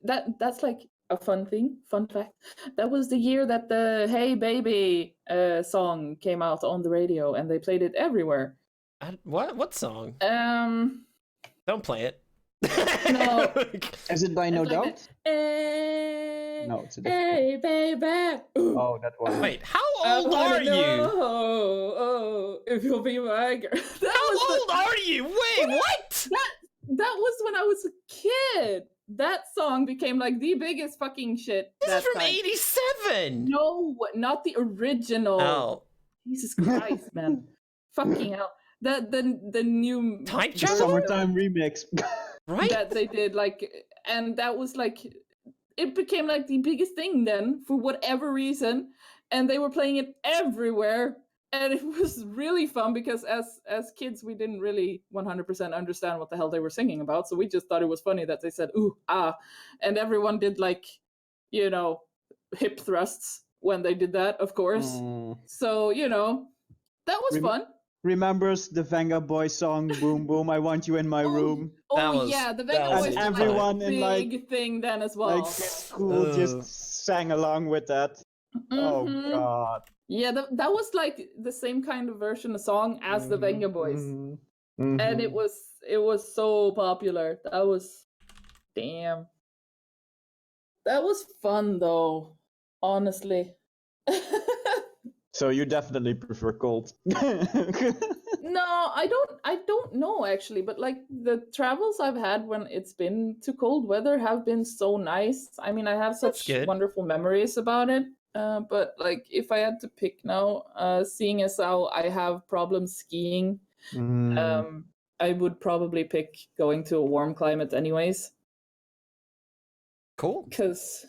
that's like a fun fact. That was the year that the Hey Baby song came out on the radio, and they played it everywhere. What song? Don't play it. No. Is it by No It's Doubt? like that, No, it's a different Hey baby. Oh, that one. Wait, how old are you? Oh, if you'll be my girl. How old are you? Wait, what? That was when I was a kid. That song became like the biggest fucking shit. This is from time. '87. No, not the original. Oh, Jesus Christ, man. Fucking hell. The new Time The travel? summertime remix. Right? that they did, like, and that was like, it became like the biggest thing then for whatever reason, and they were playing it everywhere, and it was really fun because as kids we didn't really 100% understand what the hell they were singing about, so we just thought it was funny that they said ooh ah, and everyone did like, you know, hip thrusts when they did that, of course. So you know, that was fun. Remembers the Venga Boy song "Boom Boom"? I want you in my room. Yeah, the Venga Boys was was everyone like a in, like- big thing then as well. Like school just sang along with that. Oh Mhm. god. Yeah, that was like the same kind of version of song as the Venga Boys, and it was so popular. That was damn. That was fun though, honestly. So you definitely prefer cold. No, I don't know actually, but like the travels I've had when it's been to cold weather have been so nice. I mean, I have such good. wonderful memories about it. But like if I had to pick now, seeing as how I have problems skiing, I would probably pick going to a warm climate anyways. Cool. Because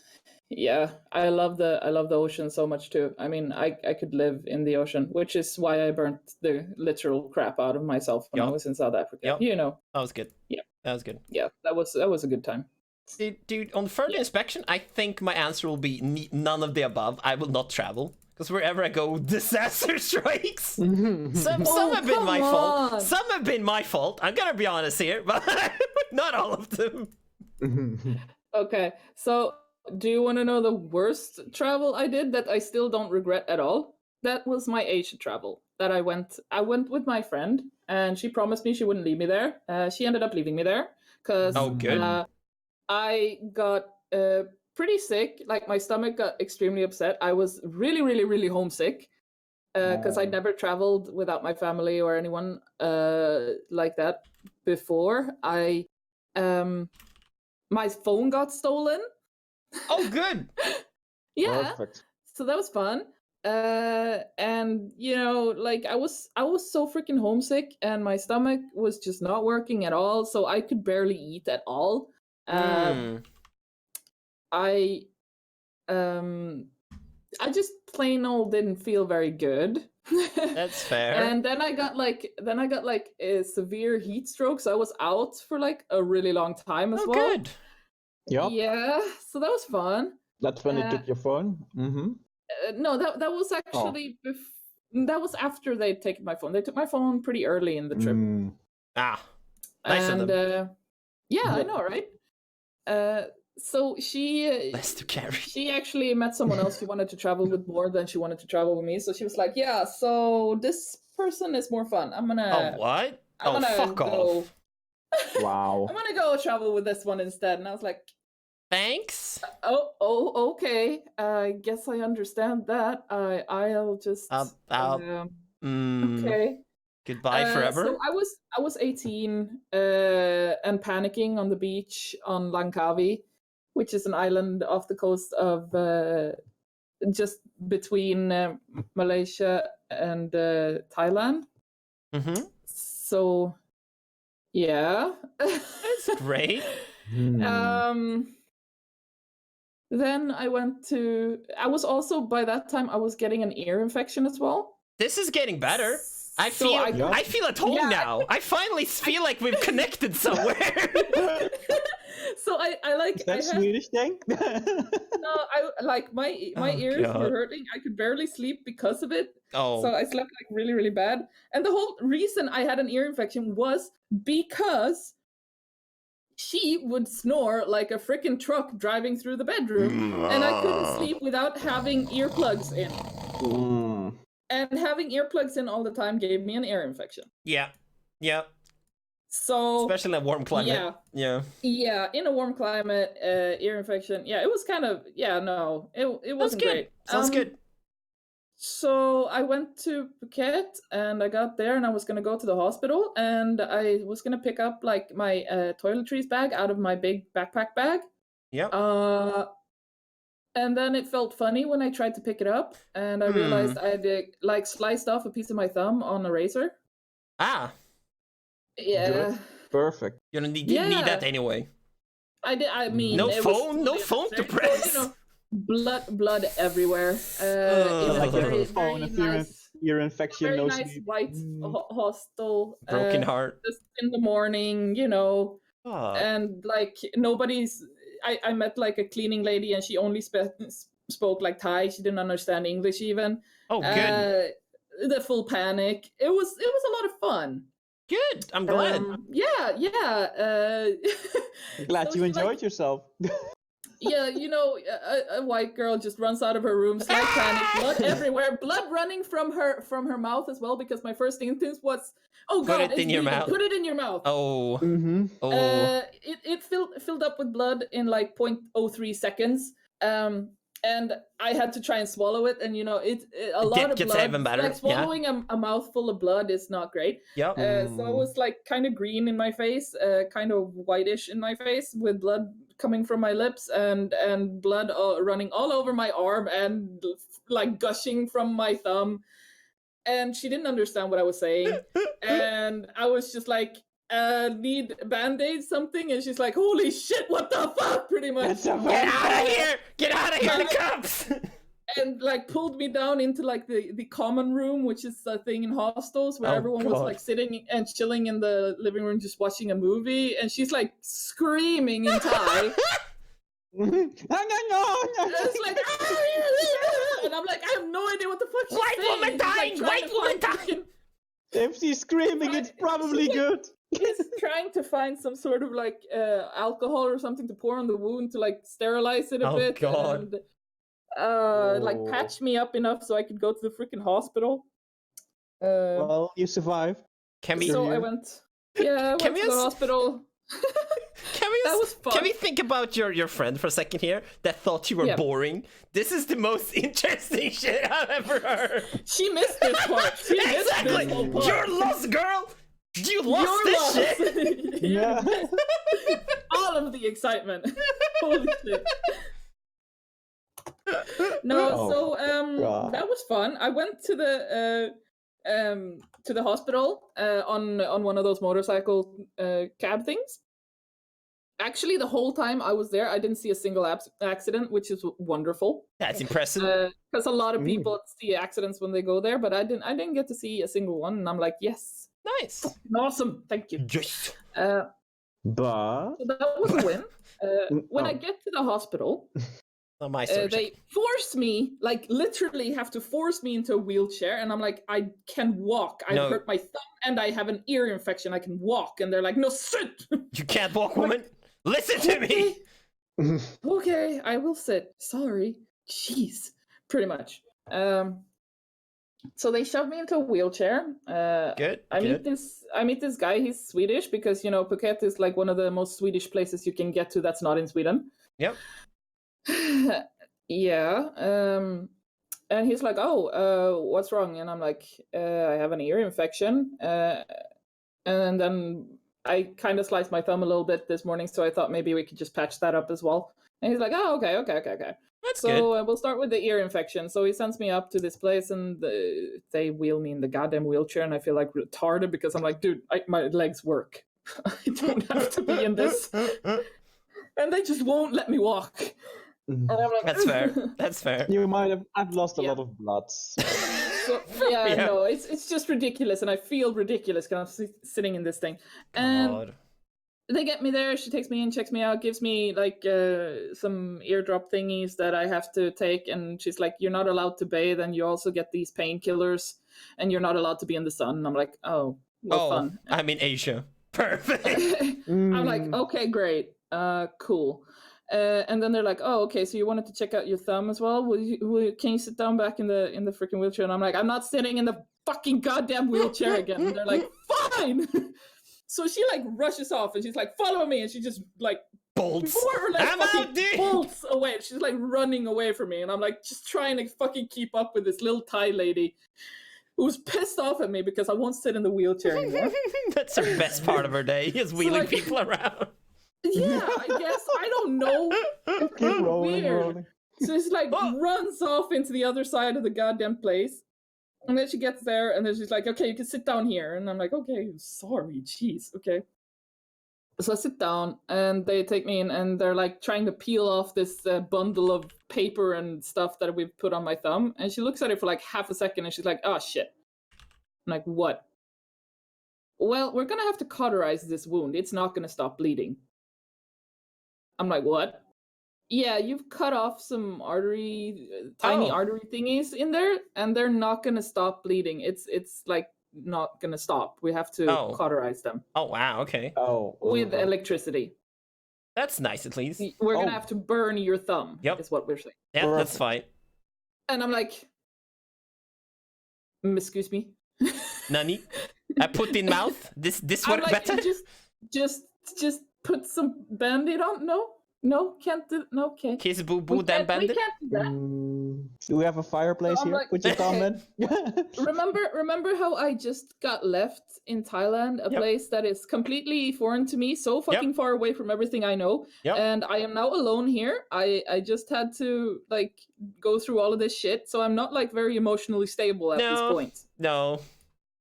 yeah, I love the ocean so much too. I mean, I could live in the ocean, which is why I burnt the literal crap out of myself when I was in South Africa. Yep. You know. That was good. Yeah. That was good. Yeah, that was a good time. Dude, on further inspection, I think my answer will be none of the above. I will not travel. Because wherever I go, disaster strikes. Some have been my fault. Some have been my fault. I'm gonna be honest here, but not all of them. Okay, so do you want to know the worst travel I did that I still don't regret at all? That was my Asia travel that I went. I went with my friend, and she promised me she wouldn't leave me there. She ended up leaving me there because I got pretty sick. Like my stomach got extremely upset. I was really, really, really homesick because I'd never traveled without my family or anyone like that before. my phone got stolen. Oh, good. Yeah, Perfect. so that was fun. And you know, like I was so freaking homesick, and my stomach was just not working at all, so I could barely eat at all. I I just plain old didn't feel very good. That's fair. And then I got like a severe heat stroke, so I was out for like a really long time as Oh, well. good. Yep. Yeah, so that was fun. That's when they took your phone. Mm-hmm. No, that was actually that was after they'd taken my phone. They took my phone pretty early in the trip. Ah, nice of And them. yeah, I know, right? So she Less to carry. she actually met someone else she wanted to travel with more than she wanted to travel with me. So she was like, "Yeah, so this person is more fun. I'm gonna Oh, what? I'm gonna fuck go. off. Wow. I'm gonna go travel with this one instead." And I was like, Thanks. "Oh, okay. I guess I understand that. I'll just okay." Goodbye forever. So I was 18 and panicking on the beach on Langkawi, which is an island off the coast of just between Malaysia and Thailand. Mm-hmm. So yeah, That's great. Then I was also, by that time I was getting an ear infection as well. This is getting better. I So feel at home now. I finally feel like we've connected somewhere. So I like Is that Swedish thing? no, I like my ears were hurting. I could barely sleep because of it. Oh. So I slept like really, really bad. And the whole reason I had an ear infection was because she would snore like a freaking truck driving through the bedroom, and I couldn't sleep without having earplugs in. And having earplugs in all the time gave me an ear infection. Yeah. Yeah. So especially in a warm climate. Yeah. In a warm climate, ear infection. Yeah, it was kind of it wasn't great. Sounds good. So I went to Phuket, and I got there, and I was gonna go to the hospital, and I was gonna pick up like my toiletries bag out of my big backpack bag. Yep. And then it felt funny when I tried to pick it up, and I realized I had like sliced off a piece of my thumb on a razor. Ah. Yeah. Good. Perfect. You don't need that anyway. I mean, no phone to press. So, blood everywhere. Like very, a phone, ear infection, very no nice sleep. white hostel. Broken heart. Just in the morning, and like nobody's. I met like a cleaning lady, and she only spoke like Thai. She didn't understand English even. Oh, good. The full panic. It was a lot of fun. Good. I'm glad. Yeah. Glad you enjoyed yourself. Yeah, a white girl just runs out of her room, slight panic, blood everywhere, blood running from her mouth as well. Because my first instinct was, oh god, put it in your mouth. Put it in your mouth. Oh. Mm-hmm. Oh. It filled up with blood in like 0.03 seconds. And I had to try and swallow it, and a lot of gets blood. even better. Like swallowing a mouthful of blood is not great. Yep. So I was like kind of green in my face, kind of whitish in my face, with blood coming from my lips and blood running all over my arm and like gushing from my thumb. And she didn't understand what I was saying, and I was just like, need Band-Aid something, and she's like, holy shit, what the fuck, pretty much. Get out of here, the cops. And like pulled me down into like the common room, which is a thing in hostels where everyone was like sitting and chilling in the living room just watching a movie, and she's like screaming in Thai. It's like, and I'm like, I have no idea what the fuck she's saying. White woman dying. If she's screaming, it's probably good. He's trying to find some sort of like alcohol or something to pour on the wound to like sterilize it a bit. God. And like patch me up enough so I could go to the freaking hospital. Well, you survived. I went to the hospital. That was fun. Can we think about your friend for a second here that thought you were boring? This is the most interesting shit I've ever heard. She missed this part. Exactly. You're lost, girl. You lost Your this loss. shit. Yeah. All of the excitement. Holy shit. No, Oh, so God. that was fun. I went to the hospital on one of those motorcycle cab things. Actually, the whole time I was there, I didn't see a single accident, which is wonderful. That's impressive. Because a lot of Mm. people see accidents when they go there, but I didn't get to see a single one, and I'm like, yes, Nice. awesome, thank you. Yes. But So that was a win. When I oh. get to the hospital, Not my story. they force me, like literally have to force me into a wheelchair, and I'm like, I can walk. I No. hurt my thumb and I have an ear infection. I can walk, and they're like, no, sit. You can't walk, woman. Listen to me. Okay, I will sit. Sorry. Jeez. Pretty much. So they shoved me into a wheelchair. Good. I good. meet this guy. He's Swedish because Phuket is like one of the most Swedish places you can get to that's not in Sweden. Yep. Yeah. And he's like, "Oh, what's wrong?" And I'm like, "I have an ear infection." And then I kind of sliced my thumb a little bit this morning, so I thought maybe we could just patch that up as well. And he's like, "Oh, okay." That's So good. we'll start with the ear infection. So he sends me up to this place, and they wheel me in the goddamn wheelchair, and I feel like retarded because I'm like, dude, my legs work. I don't have to be in this, and they just won't let me walk. And I'm like, That's fair. That's fair. You might have. I've lost a Yeah. lot of blood. So, yeah, Yeah. no, it's just ridiculous, and I feel ridiculous because I'm sitting in this thing. And God. they get me there. She takes me in, checks me out, gives me like some eardrop thingies that I have to take, and she's like, "You're not allowed to bathe, and you also get these painkillers, and you're not allowed to be in the sun." And I'm like, "Oh, well, fun." I'm in Asia. Perfect. I'm like, Mm. "Okay, great, cool." And then they're like, "Oh, okay, so you wanted to check out your thumb as well? Can you sit down back in the freaking wheelchair?" And I'm like, "I'm not sitting in the fucking goddamn wheelchair again." And they're like, "Fine." So she like rushes off and she's like, "Follow me," and she just like Bolts. before her like I'm fucking out, dude. bolts away. She's like running away from me, and I'm like just trying to fucking keep up with this little Thai lady who's pissed off at me because I won't sit in the wheelchair anymore. That's the best part of her day, is wheeling like- people around. Yeah, I guess I don't know. Keep rolling, Weird. rolling. So she like runs off into the other side of the goddamn place. And then she gets there and then she's like, "Okay, you can sit down here." And I'm like, "Okay, sorry, jeez, okay." So I sit down and they take me in and they're like trying to peel off this bundle of paper and stuff that we've put on my thumb. And she looks at it for like half a second and she's like, "Oh shit." I'm like, "What?" "Well, we're gonna have to cauterize this wound. It's not gonna stop bleeding." I'm like, "What?" "Yeah, you've cut off some tiny Oh. artery thingies in there, and they're not gonna stop bleeding. It's like not gonna stop. We have to Oh. cauterize them Oh, wow. Okay. Oh. with electricity. That's nice, at least. We're Oh. gonna have to burn your thumb." Yep. Is what we're saying. Yeah, that's Perfect. fine. And I'm like, "Excuse me." Nani? I put in mouth. This I'm work like, better. just put some Band-Aid on. No, can't do. No, okay. Kiss boo We boo then can't, we bandit. can't do that. Do we have a fireplace So I'm here? like- Put your thumb in. Remember how I just got left in Thailand, a Yep. place that is completely foreign to me, so fucking far away from everything I know, Yep. and I am now alone here. I just had to like go through all of this shit, so I'm not like very emotionally stable at this No. point. No.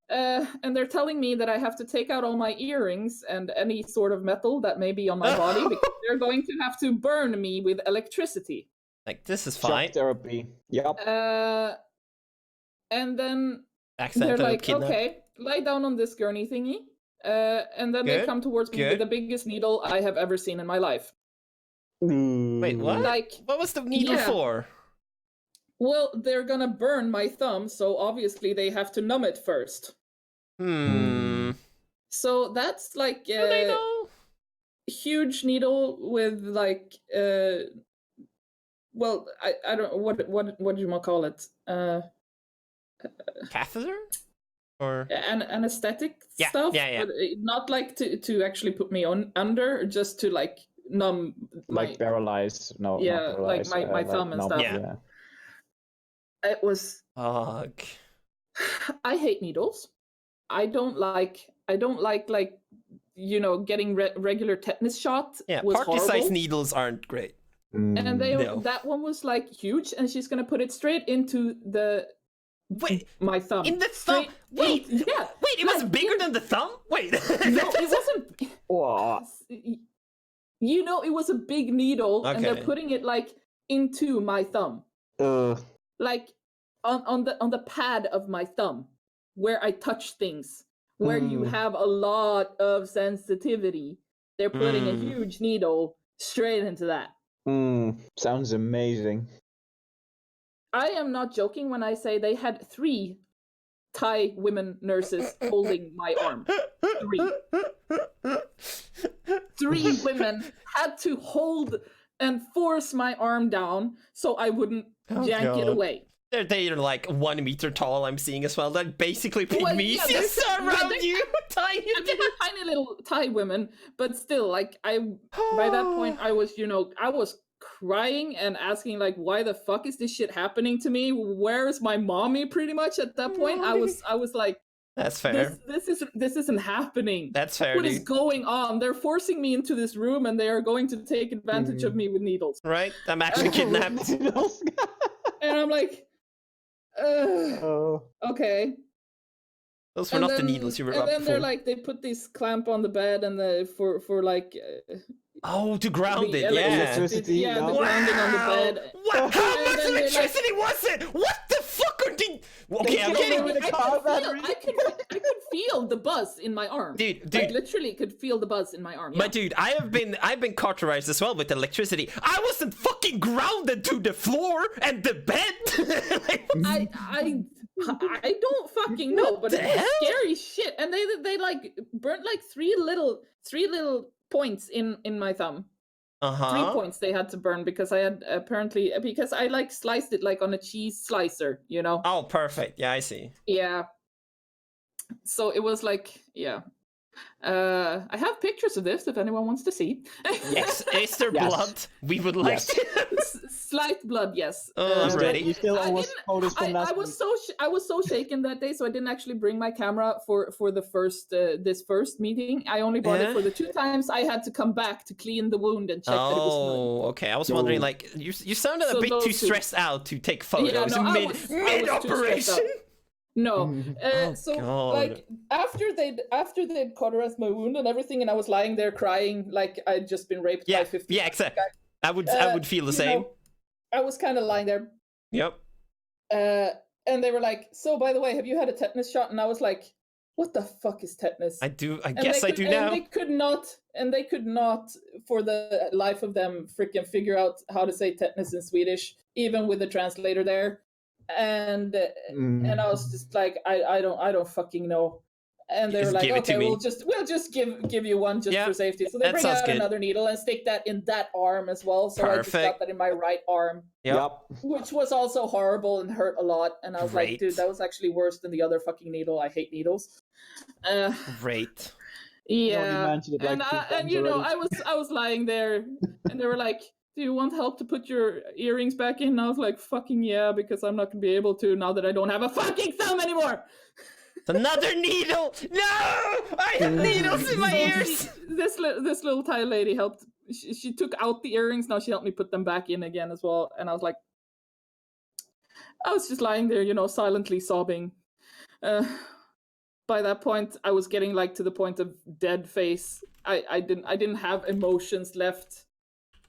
And they're telling me that I have to take out all my earrings and any sort of metal that may be on my body because they're going to have to burn me with electricity. Like, this is Shock fine. therapy. Yep. And then they're Accidental like, kidnap. "Okay, lie down on this gurney thingy." And then they Good, come towards me good. with the biggest needle I have ever seen in my life. Wait, what? Like, What was the needle Yeah. for? well, they're gonna burn my thumb, so obviously they have to numb it first. So that's like Do they a know? huge needle with like, well, I don't know what do you want to call it? Catheter? Or Anesthetic Yeah, stuff, yeah. but not like to actually put me on under, just to like numb my Like paralyzed. No. Yeah, not like paralyzed, my thumb and numb, stuff. Yeah. It was. fuck. I hate needles. I don't like don't like getting regular tetanus shot. Yeah, was party-sized horrible. needles aren't great. And No. that one was like huge, and she's gonna put it straight into Wait, my thumb. in the thumb? Wait, yeah. Wait, it was bigger than the thumb? Wait. No, it wasn't. Whoa. You know, it was a big needle, and they're Okay. putting it like into my thumb, like on the pad of my thumb, where I touch things, where you have a lot of sensitivity. They're putting a huge needle straight into that. Sounds amazing. I am not joking when I say they had 3 Thai women nurses holding my arm. 3 women had to hold and force my arm down so I wouldn't yank it away. They're like 1 meter tall, I'm seeing as well. They're basically pygmies yeah, just around you. Tiny. I mean, they're tiny little Thai women, but still, like, by that point, I was crying and asking, like, why the fuck is this shit happening to me? Where's my mommy? Pretty much at that point, I was like, That's fair. This isn't happening. That's fair. What is going on? They're forcing me into this room, and they are going to take advantage of me with needles. Right? I'm actually kidnapped. And I'm like, okay. Those were not the needles you were And up then they're for. like, they put this clamp on the bed, and for like. Oh, to ground the it, yeah. electricity, Yeah, the yeah. grounding on the bed. What? How And much then they, like- electricity was it? What the fuck are they? Okay, I'm killed getting. me with a car battery. I could feel the buzz in my arm. Dude. I literally could feel the buzz in my arm. Yeah. But dude, I've been cauterized as well with electricity. I wasn't fucking grounded to the floor and the bed. I don't fucking know, but the it was hell? scary shit. And they like burnt like three little points in my thumb. 3 points they had to burn because I had because I like sliced it like on a cheese slicer, you know? Oh, perfect. Yeah, I see. Yeah. So it was like, yeah. I have pictures of this if anyone wants to see. Yes, is there Yes. blood? We would like Yes. to. Slight blood, yes. Oh, I'm but ready. You still I almost didn't- photos from I last was week. I was so shaken that day, so I didn't actually bring my camera for the first this first meeting. I only brought it for the 2 times I had to come back to clean the wound and check that it was fine. Oh, okay. I was wondering, No. like, you sounded a So bit those too two- stressed out to take photos Yeah, no, I was mid too stressed out. operation. No. Oh, So God. like after they'd cauterized my wound and everything, and I was lying there crying like I'd just been raped Yeah, by 50. yeah, exactly. I would feel the you same. know, I was kind of lying there. Yep. And they were like, "So, by the way, have you had a tetanus shot?" And I was like, "What the fuck is tetanus?" I do. I And guess they I could- do now. And they could not, for the life of them, freaking figure out how to say tetanus in Swedish, even with the translator there. And I was just like, I don't fucking know. And they were Just like, give it to okay, me. we'll just give you one just Yeah, for safety. So they that bring sounds out good. another needle and stick that in that arm as well. So I just Perfect. got that in my right arm, Yep. which was also horrible and hurt a lot. And I was like, Great. dude, that was actually worse than the other fucking needle. I hate needles. Great. Yeah, mentioned it, like, and 2 and times you know, already. I was lying there, and they were like, "Do you want help to put your earrings back in?" And I was like, "Fucking yeah," because I'm not gonna be able to now that I don't have a fucking thumb anymore. Another needle! No! I have needles in my ears! This little Thai lady helped. She took out the earrings. Now she helped me put them back in again as well. And I was like, I was just lying there, you know, silently sobbing. By that point, I was getting like to the point of dead face. I didn't have emotions left.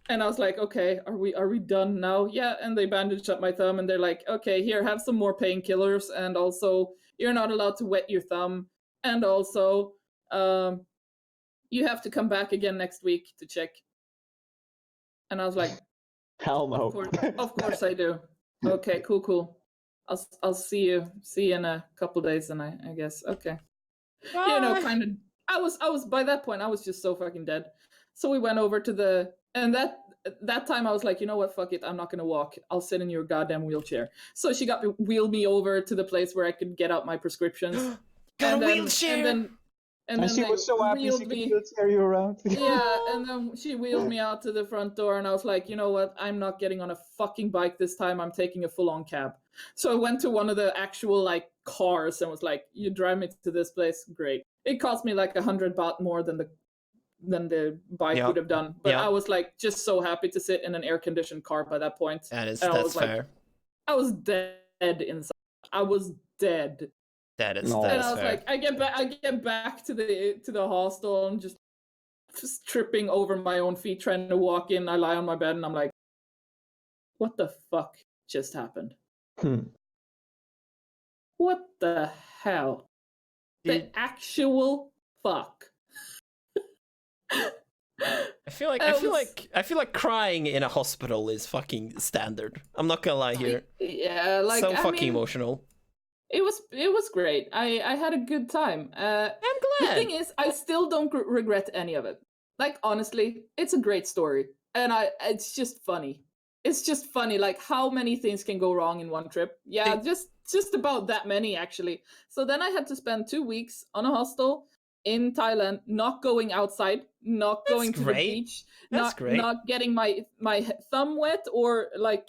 And I was like, okay, are we done now? Yeah, and they bandaged up my thumb and they're like, okay, here, have some more painkillers, and also you're not allowed to wet your thumb, and also you have to come back again next week to check. And I was like, Hell no. of course I do. Okay, cool. I'll see you in a couple days, and I guess okay. You know, kind of. I was by that point I was just so fucking dead. So we went over to that time I was like, you know what, fuck it, I'm not gonna walk. I'll sit in your goddamn wheelchair. So she wheeled me over to the place where I could get out my prescriptions. Got a wheelchair! And then she they was so happy she wheeled could me. wheelchair you around. Yeah, and then she wheeled me out to the front door, and I was like, you know what? I'm not getting on a fucking bike this time. I'm taking a full-on cab. So I went to one of the actual like cars and was like, "You drive me to this place, great." It cost me like 100 baht more than the bike would have done, but I was like just so happy to sit in an air conditioned car by that point. That's like, fair. I was dead inside. I was dead. That is and I was fair. like, I get back to the hostel and just tripping over my own feet, trying to walk in. I lie on my bed and I'm like, what the fuck just happened? What the hell? The actual fuck. I feel like crying in a hospital is fucking standard. I'm not gonna lie here. Yeah, like so fucking emotional. It was great. I had a good time. I'm glad. The thing is, I still don't regret any of it. Like honestly, it's a great story, and it's just funny. It's just funny, like how many things can go wrong in one trip. Yeah, just about that many actually. So then I had to spend 2 weeks on a hostel in Thailand, not going outside, not going to the beach, not getting my thumb wet or like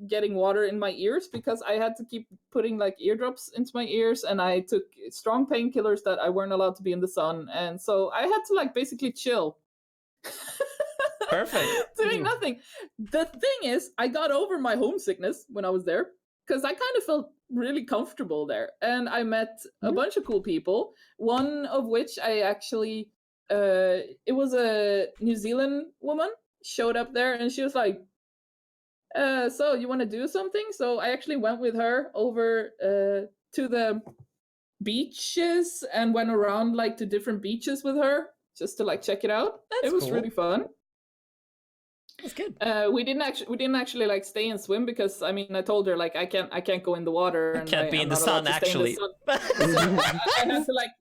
getting water in my ears, because I had to keep putting like eardrops into my ears, and I took strong painkillers that I weren't allowed to be in the sun, and so I had to like basically chill. Perfect. Doing nothing. The thing is, I got over my homesickness when I was there, because I kind of felt really comfortable there, and I met a bunch of cool people. One of which I actually, it was a New Zealand woman showed up there, and she was like, "So you want to do something?" So I actually went with her over to the beaches and went around like to different beaches with her just to like check it out. It was really fun. That's good. We didn't actually like stay and swim, because I mean I told her like I can't go in the water. And can't be in the sun actually. So I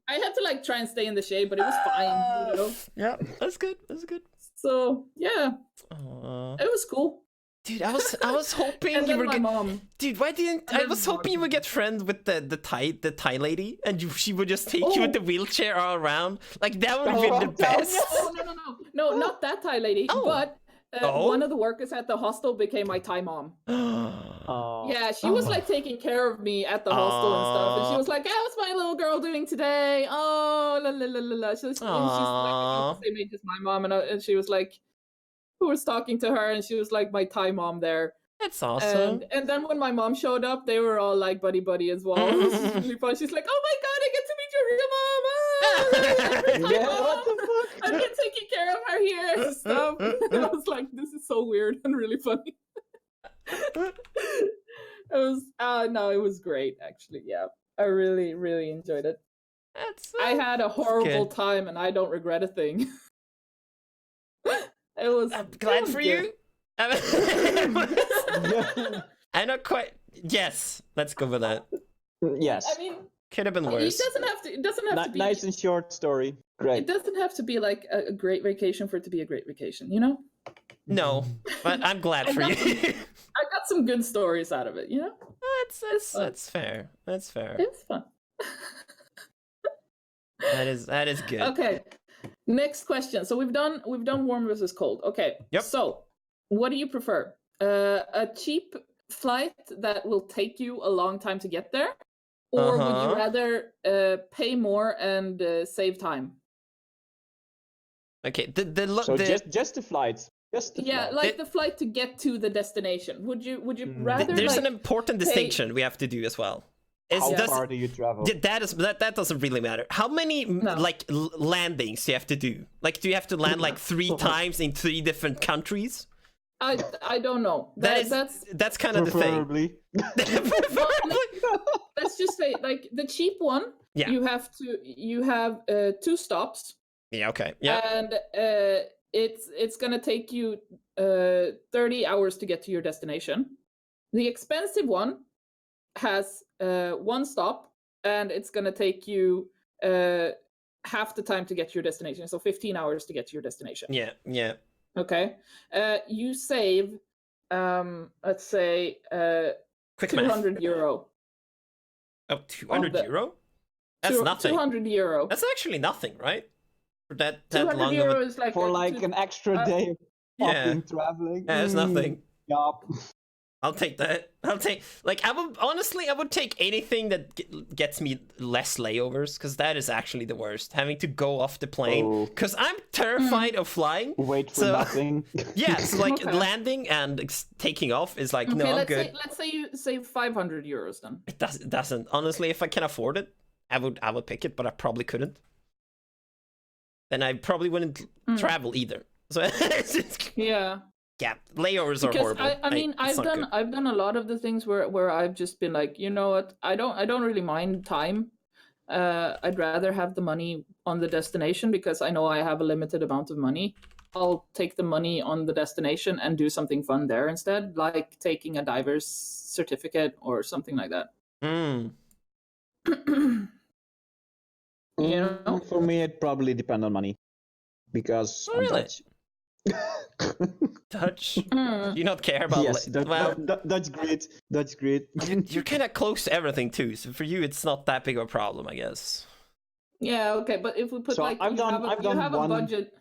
had to like try and stay in the shade, but it was fine. You know? Yeah, that's good. That's good. So yeah, it was cool. Dude, I was hoping you were mom. Dude, why didn't I was hoping you would get friends with the Thai lady, and she would just take you with the wheelchair all around. Like that would have been the best. No, not that Thai lady, but. One of the workers at the hostel became my Thai mom. Yeah, she was like taking care of me at the hostel and stuff, and she was like, "How's my little girl doing today?" Oh, la la la la la. She's like the same age as my mom, and she was like, who was talking to her, and she was like my Thai mom there. That's awesome. And then when my mom showed up, they were all like buddy as well. It was really fun. She's like, "Oh my god, I get to meet your real mom!" What the fuck? I've been taking care of her here and stuff. And I was like, this is so weird and really funny. It was great actually. Yeah, I really enjoyed it. I had a horrible time, and I don't regret a thing. I'm glad for you. I'm not quite. Yes, let's go with that. Yes. I mean, could have been worse. It doesn't have to be nice and short story. Great. It doesn't have to be like a great vacation for it to be a great vacation, you know? No, but I'm glad for you. I got some good stories out of it, you know? That's fair. That's fair. It's fun. That is good. Okay. Next question. So we've done warm versus cold. Okay. Yep. So, what do you prefer? A cheap flight that will take you a long time to get there, or would you rather pay more and save time? Okay. Just the flights. The flight to get to the destination. Would you rather? There's an important distinction we have to do as well. How far do you travel? That doesn't really matter. How many landings do you have to do? Like, do you have to land like 3 times in 3 different countries? I don't know. That's kind of the thing. Let's just say, like, the cheap one. Yeah. You have 2 stops. Yeah. Okay. Yeah. And it's gonna take you 30 hours to get to your destination. The expensive one has 1 stop, and it's gonna take you half the time to get to your destination, so 15 hours to get to your destination. Yeah. Okay. You save, let's say, quick 200 math. Euro. Oh, 200 euro? That's nothing. 200 euro. That's actually nothing, right? For that 200 long euro of a... is like an extra day of fucking traveling. Yeah, it's nothing. Yup. I'll take that. I would take anything that gets me less layovers, because that is actually the worst. Having to go off the plane, because I'm terrified of flying. Wait for nothing. Yeah, so like Okay. landing and taking off is like, Okay, no, I'm good. let's say you save 500 euros then. It doesn't. Honestly, if I can afford it, I would pick it, but I probably couldn't. Then I probably wouldn't travel either. So Yeah. yeah, layovers are horrible. I mean, I've done a lot of the things where I've just been like, you know what, I don't really mind time. I'd rather have the money on the destination because I know I have a limited amount of money. I'll take the money on the destination and do something fun there instead, like taking a diver's certificate or something like that. You know? For me, it probably depends on money, because I'm really? Dutch. Dutch? Do you not care about? Yes, Dutch great. Dutch great. You're kind of close to everything too, so for you, it's not that big of a problem, I guess. Yeah. Okay, but if we put So like I've done a budget.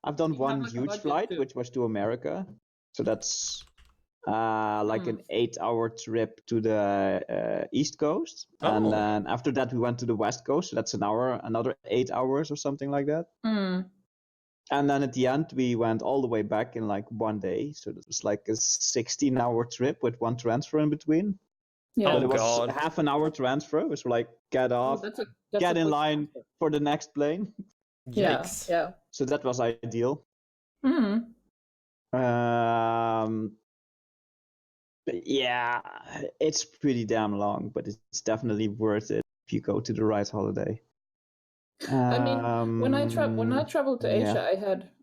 I've done one like a huge budget flight, too. which was to America. So that's like an 8-hour trip to the East Coast, and then after that we went to the West Coast. So that's another 8 hours or something like that. And then at the end we went all the way back in like one day. So it was like a 16-hour trip with one transfer in between. Yeah. But it was God. half an hour transfer. It was like get off, That's get a in quick line transfer. for the next plane. Yikes. Yeah. So that was ideal. But yeah, it's pretty damn long, but it's definitely worth it if you go to the right holiday. I mean, when I traveled to Asia,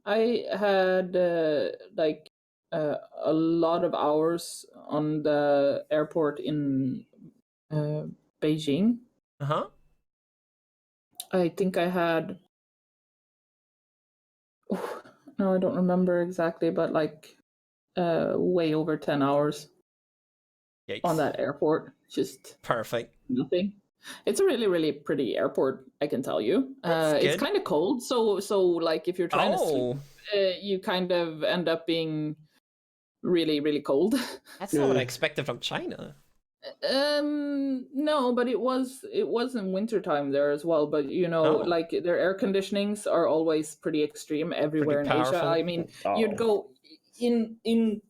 I had like a lot of hours on the airport in Beijing. I think I had. No, I don't remember exactly, but like way over 10 hours. Yikes. On that airport. Just perfect. Nothing. It's a really, really pretty airport, I can tell you. It's kind of cold, so like if you're trying to sleep, you kind of end up being really, really cold. That's not what I expected from China. No, but it was in wintertime there as well. But you know, like their air conditionings are always pretty extreme everywhere in Asia. I mean, you'd go in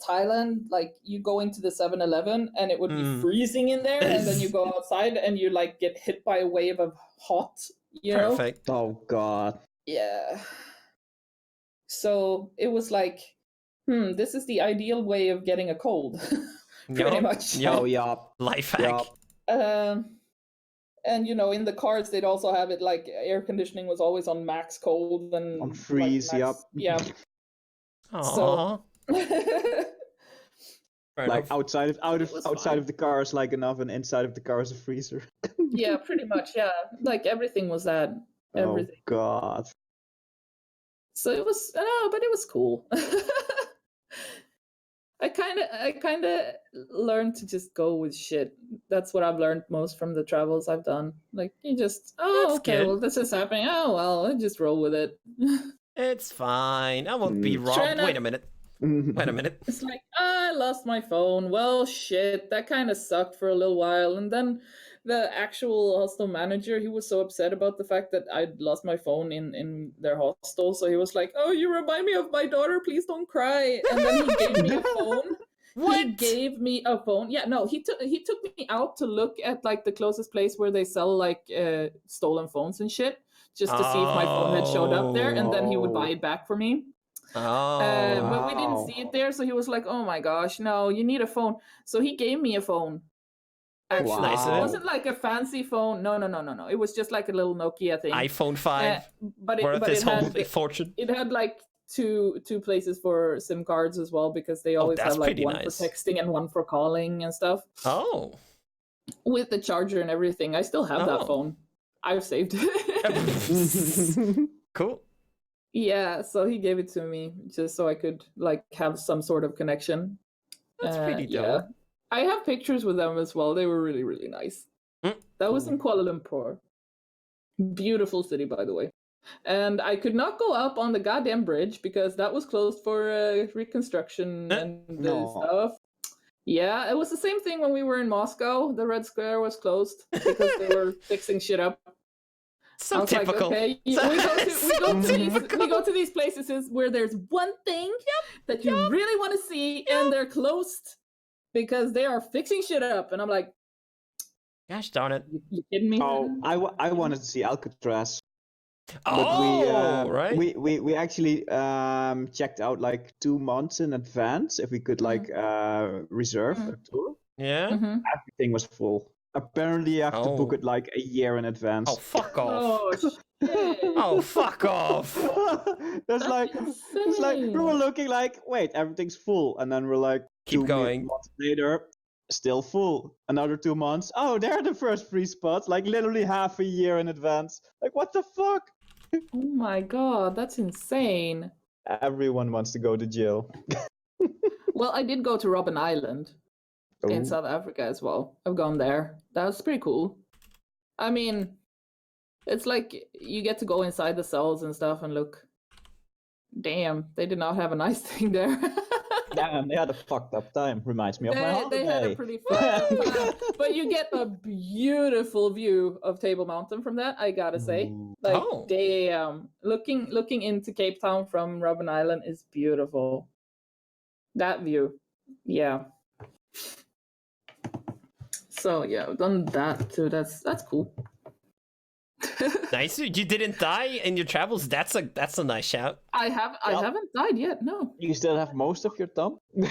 Thailand, like you go into the 7-Eleven and it would be freezing in there, and then you go outside and you like get hit by a wave of hot, you know? Oh god. Yeah. So it was like, this is the ideal way of getting a cold. Pretty much. Oh yeah. Life hack. And you know, in the cars they'd also have it like air conditioning was always on max cold and on freeze, like max, yeah. So like outside of the car is like an oven, inside of the car is a freezer. Yeah, pretty much. Yeah, like everything was that. Everything. Oh god. So it was, but it was cool. I kind of learned to just go with shit. That's what I've learned most from the travels I've done. Like you just, well, this is happening. Oh well, I just roll with it. It's fine. I won't be robbed. Wait a minute. It's like, I lost my phone. Well, shit, that kind of sucked for a little while. And then the actual hostel manager, he was so upset about the fact that I'd lost my phone in their hostel. So he was like, oh, you remind me of my daughter. Please don't cry. And then he gave me a phone. What? He gave me a phone. Yeah, no, he took me out to look at like the closest place where they sell like stolen phones and shit, just to see if my phone had showed up there, and then he would buy it back for me. But we didn't see it there, so he was like, oh my gosh, no, you need a phone. So he gave me a phone. Actually, it wasn't like a fancy phone. No. It was just like a little Nokia thing. iPhone 5. But it had fortune. It had like two places for SIM cards as well, because they always have like one for texting and one for calling and stuff. Oh. With the charger and everything. I still have that phone. I've saved it. Cool. Yeah, so he gave it to me just so I could like have some sort of connection. That's pretty dope. Yeah. I have pictures with them as well. They were really, really nice. That was in Kuala Lumpur. Beautiful city, by the way. And I could not go up on the goddamn bridge because that was closed for reconstruction and stuff. Yeah, it was the same thing when we were in Moscow. The Red Square was closed because they were fixing shit up. I So was typical. like, okay, we go to these places where there's one thing that you really want to see, and they're closed because they are fixing shit up. And I'm like, Gosh darn it. you kidding me? Oh, I wanted to see Alcatraz, but Oh, right. we actually checked out like 2 months in advance if we could like reserve a tour. Yeah. Mhm. Everything was full. Apparently, you have to book Oh. it like a year in advance. Oh, fuck off. Oh shit! Oh, fuck off. It's like we were insane. looking like, wait, everything's full, and then we're like, Keep 2 going. months later, still full. Another 2 months. Oh, there are the first free spots, like literally half a year in advance. Like, what the fuck? Oh my god, that's insane. Everyone wants to go to jail. Well, I did go to Robben Island in Oh. South Africa as well. I've gone there. That was pretty cool. I mean, it's like you get to go inside the cells and stuff and look. Damn, they did not have a nice thing there. Damn, they had a fucked up time. Reminds me of my they holiday. had a pretty fun time. But you get a beautiful view of Table Mountain from that, I gotta say. Ooh. Like, Oh. damn, looking into Cape Town from Robben Island is beautiful. That view, yeah. So yeah, I've done that too. That's cool. Nice. You didn't die in your travels. That's a nice shout. I haven't died yet. No. You still have most of your thumb? I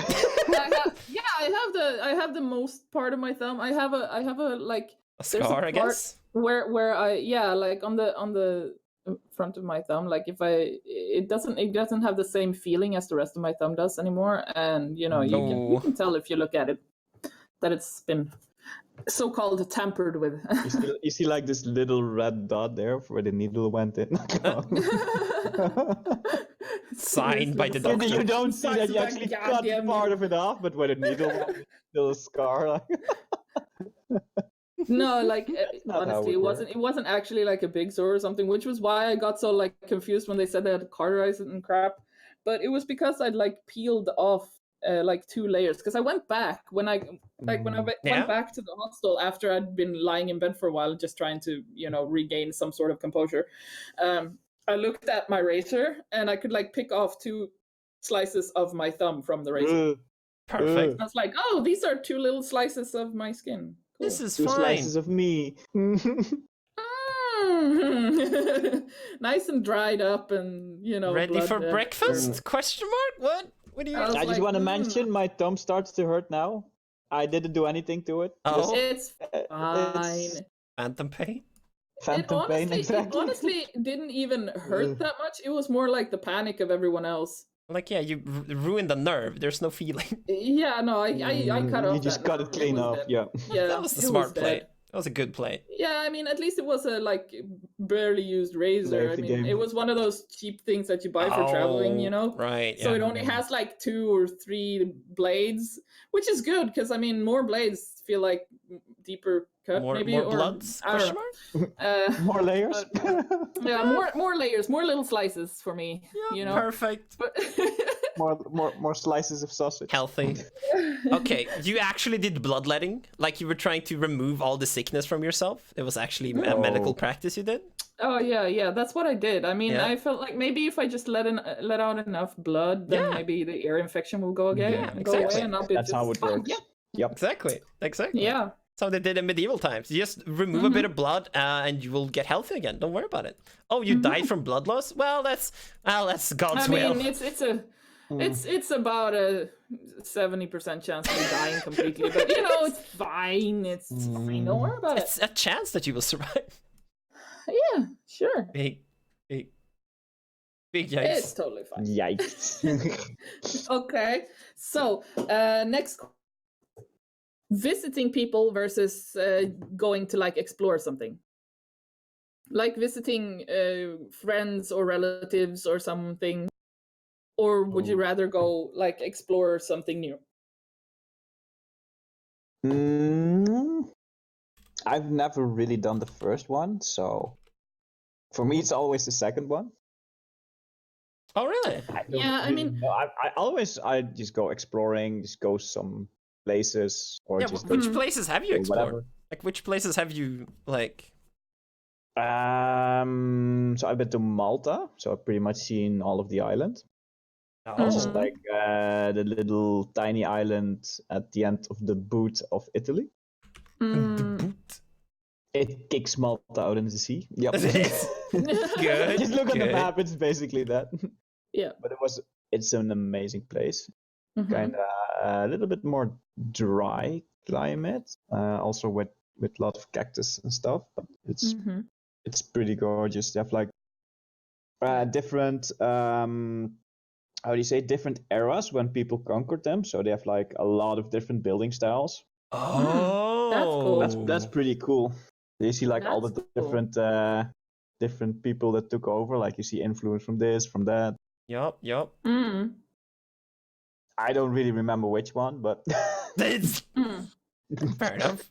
have the most part of my thumb. I have a like A there's scar, I part guess. where I like on the front of my thumb, like if it doesn't have the same feeling as the rest of my thumb does anymore, and you No. can tell if you look at it that it's been so-called tampered with. You see like this little red dot there where the needle went in. Signed by the You doctor. don't see that you Sucks actually like cut goddamn part of it off, but where the needle went, it's still a scar. Like. No, like not how honestly, it works. it wasn't actually like a big sore or something, which was why I got so like confused when they said they had to cauterize it and crap. But it was because I'd like peeled off like 2 layers because I went back when I Yeah. went back to the hostel after I'd been lying in bed for a while, just trying to regain some sort of composure. I looked at my razor and I could like pick off 2 slices of my thumb from the razor. Perfect. I was like, oh, these are 2 little slices of my skin. Cool. This is 2 fine. slices of me. Nice and dried up and Ready blood for everywhere. breakfast? Question mark? What do you? I was I just like, want to mention my thumb starts to hurt now. I didn't do anything to it. Oh. It's fine. It's Phantom pain? phantom pain, It exactly. honestly didn't even hurt that much. It was more like the panic of everyone else. Like, yeah, you ruined the nerve. There's no feeling. Yeah, no, I cut off. You just that cut nerve. it clean was off, dead. yeah. Yeah, That was the it smart play. dead. That was a good play. Yeah, I mean, at least it was a like barely used razor. I Safety mean, game. it was one of those cheap things that you buy for traveling, Right. So Yeah. it only has like 2 or 3 blades, which is good because I mean, more blades feel like deeper cut, More maybe bloods? I don't Question mark? More layers. yeah, more layers, more little slices for me. Perfect. But more slices of sausage. Healthy. Okay, you actually did bloodletting? Like you were trying to remove all the sickness from yourself? It was actually a medical practice you did? oh yeah, that's what I did. I mean, Yeah. I felt like maybe if I just let out enough blood, then Yeah. maybe the ear infection will go again, Yeah, go away, exactly. and I'll be That's just how it fine. works. Yep. Exactly. Yeah. That's how they did in medieval times. You just remove a bit of blood and you will get healthy again. Don't worry about it. Oh, you died from blood loss? Well, that's God's I will. mean, it's about a 70% chance of me dying completely, but it's fine. It's fine. Don't worry about it. It's a chance that you will survive. Yeah, sure. Big yikes. It's totally fine. Yikes. Okay, so next, visiting people versus going to like explore something, like visiting friends or relatives or something, or would you rather go like explore something new? I've never really done the first one, so for me it's always the second one. Oh, really? Yeah, I mean- I just go exploring, just go some places or Yeah, just which Mhm. places have you or explored? whatever. Like, which places have you, like... So I've been to Malta, so I've pretty much seen all of the island. Which is Oh. Mhm. like the little tiny island at the end of the boot of Italy. The Mm. boot. It kicks Malta out into the sea. Yep. It's good. Just look at the good. map. It's basically that. Yeah. But it's an amazing place. Mhm. Kind of a little bit more dry climate, also with a lot of cactus and stuff. But Mhm. it's pretty gorgeous. They have like different how do you say, different eras when people conquered them. So they have like a lot of different building styles. Oh. That's pretty cool. You see like all That's the cool. different people that took over. Like you see influence from this, from that. Yup. Mm. I don't really remember which one, but It's Mm. fair enough.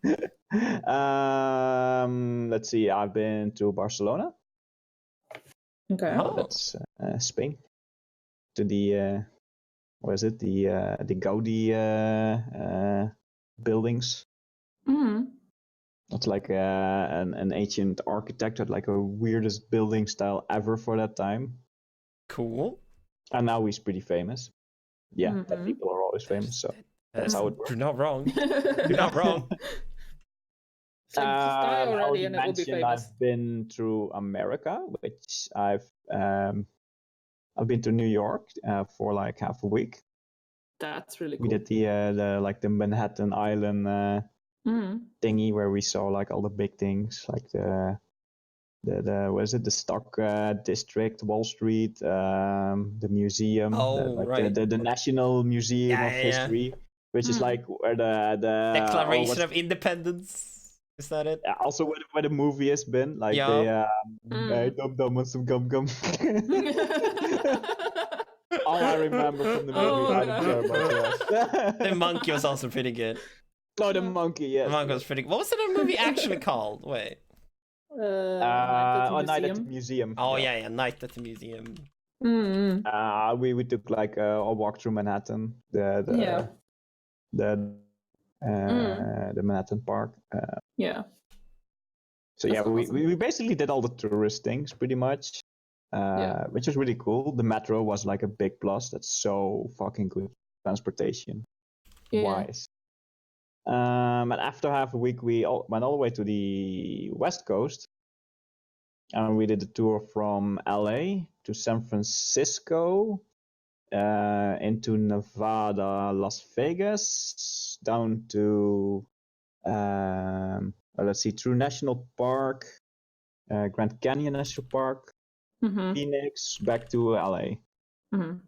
Let's see. I've been to Barcelona. Okay. Oh. That's Spain. To the what is it? The Gaudi buildings. Mm. It's like an ancient architect had like a weirdest building style ever for that time, Cool. and now he's pretty famous. Yeah, that Mhm. people are always famous, so that's how it works. You're not wrong. You're not wrong. It's like just die I already already and it will be mentioned famous. I've been through America, which I've been to New York for like half a week. That's really We cool. did the like the Manhattan Island Mm. thingy where we saw like all the big things, like the what is it, the stock district, Wall Street, the museum, Oh, like right. the National Museum Yeah, of yeah. History, which is Mm. like where the Declaration of Independence. Is that it? also where the movie has been, like Yeah. hey, dum dum and some gum gum. All I remember from the movie, Oh, I don't care about the rest. The monkey was also pretty good. Oh, the monkey, yes. The monkey was pretty. What was the movie actually called? Wait. Night at the Night at the Museum. museum. Oh yeah, Night at the Museum. Mm. We took like a walk through Manhattan, Yeah. the the Manhattan Park. Yeah. So That's yeah, awesome. we basically did all the tourist things pretty much, Yeah. which was really cool. The metro was like a big plus. That's so fucking good transportation Yeah. wise. And after half a week, we went all the way to the West Coast, and we did a tour from LA to San Francisco, into Nevada, Las Vegas, down to let's see, through National Park, Grand Canyon National Park, Mm-hmm. Phoenix, back to LA. Mm-hmm.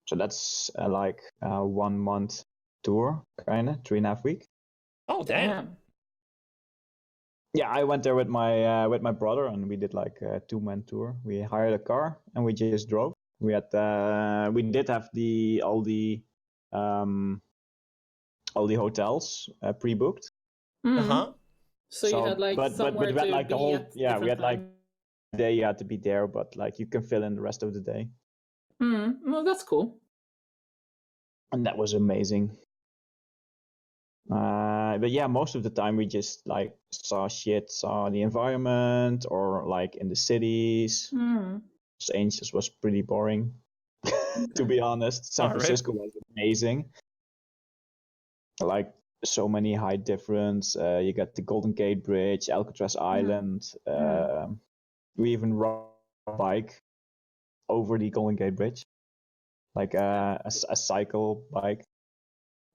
So that's like a 1 month tour, kind of 3.5 weeks. Oh damn. Yeah, I went there with my brother, and we did like a 2-man tour. We hired a car and we just drove. We did have all the hotels pre-booked. Mm-hmm. So you had like but somewhere we had to like the be whole, at yeah, we different had like times. day you had to be there, but like you can fill in the rest of the day, Well, that's cool. and that was amazing. But yeah, most of the time we just like saw the environment, or like in the cities. Mm. Los Angeles was pretty boring, to be honest. San Alright. Francisco was amazing. Like so many height difference. You got the Golden Gate Bridge, Alcatraz Island. We even rode a bike over the Golden Gate Bridge, like a cycle bike,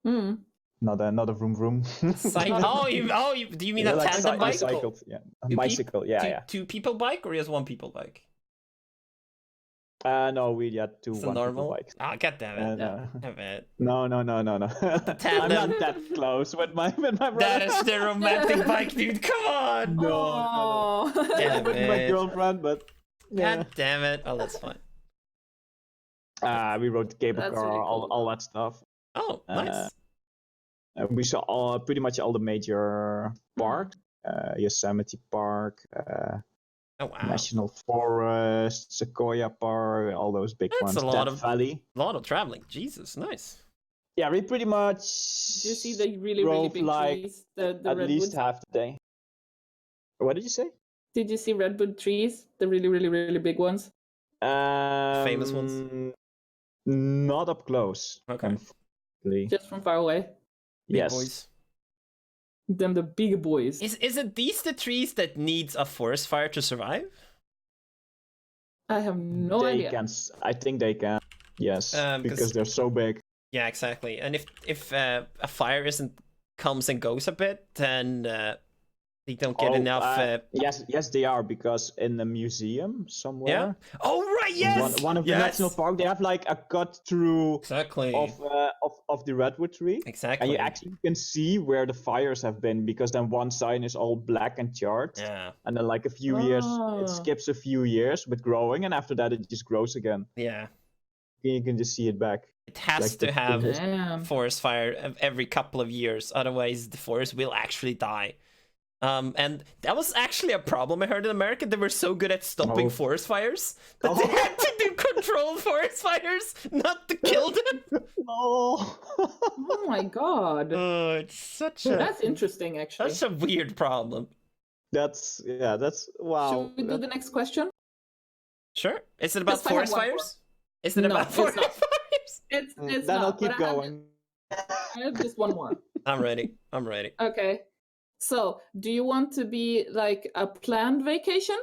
Mm. not a vroom vroom. Do you mean a like tandem I bike? cycled, yeah, a Two bicycle, peop- yeah, two, yeah. Two people bike or just one people bike? No, we had two It's a 1 people normal. bikes. Ah, god damn it. Yeah. Damn it. No. I'm tandem. not that close with my brother. That is the romantic bike, dude. Come on. No. Damn With my it. girlfriend, but yeah. God damn it. Oh, that's fine. We rode the cable That's car, really cool, all that stuff. Oh, nice. And we saw pretty much all the major parks. Yosemite Park, Oh wow. National Forest, Sequoia Park, all those big That's ones. a lot Death of Valley. traveling. Jesus, nice. Yeah, we pretty much. Do you see the really drove big like trees? The at least redwoods. half the day. What did you say? Did you see redwood trees? The really big ones. Famous ones? Not up close. Okay. Unfortunately. Just from far away. Big Yes. boys. Them the big boys. Is it these the trees that needs a forest fire to survive? I have no They idea. can. I think they can. Yes, 'Cause- because they're so big. Yeah, exactly. And if a fire comes and goes a bit, then they don't get enough. Yes, they are, because in the museum somewhere. Yeah. Oh right, yes. One of the national park, they have like a cut through Exactly. of the redwood tree. Exactly. And you actually can see where the fires have been, because then one sign is all black and charred. Yeah. And then like a few years, Oh. it skips a few years with growing, and after that it just grows again. Yeah. You can just see it back. It has Like to the- have Damn. forest fire every couple of years, otherwise the forest will actually die. And that was actually a problem I heard in America. They were so good at stopping Oh. forest fires that they had to do controlled forest fires, not to kill them. Oh. Oh my god. Oh, it's such a That's interesting, actually. such a weird problem. That's wow. Should we do the next question? Sure. Is it about Yes, I have forest one more. fires? Is it No, about it's forest not. fires? It's Then not. I'll keep but I have- going. I have just one more. I'm ready. I'm ready. Okay. So, do you want to be like a planned vacation?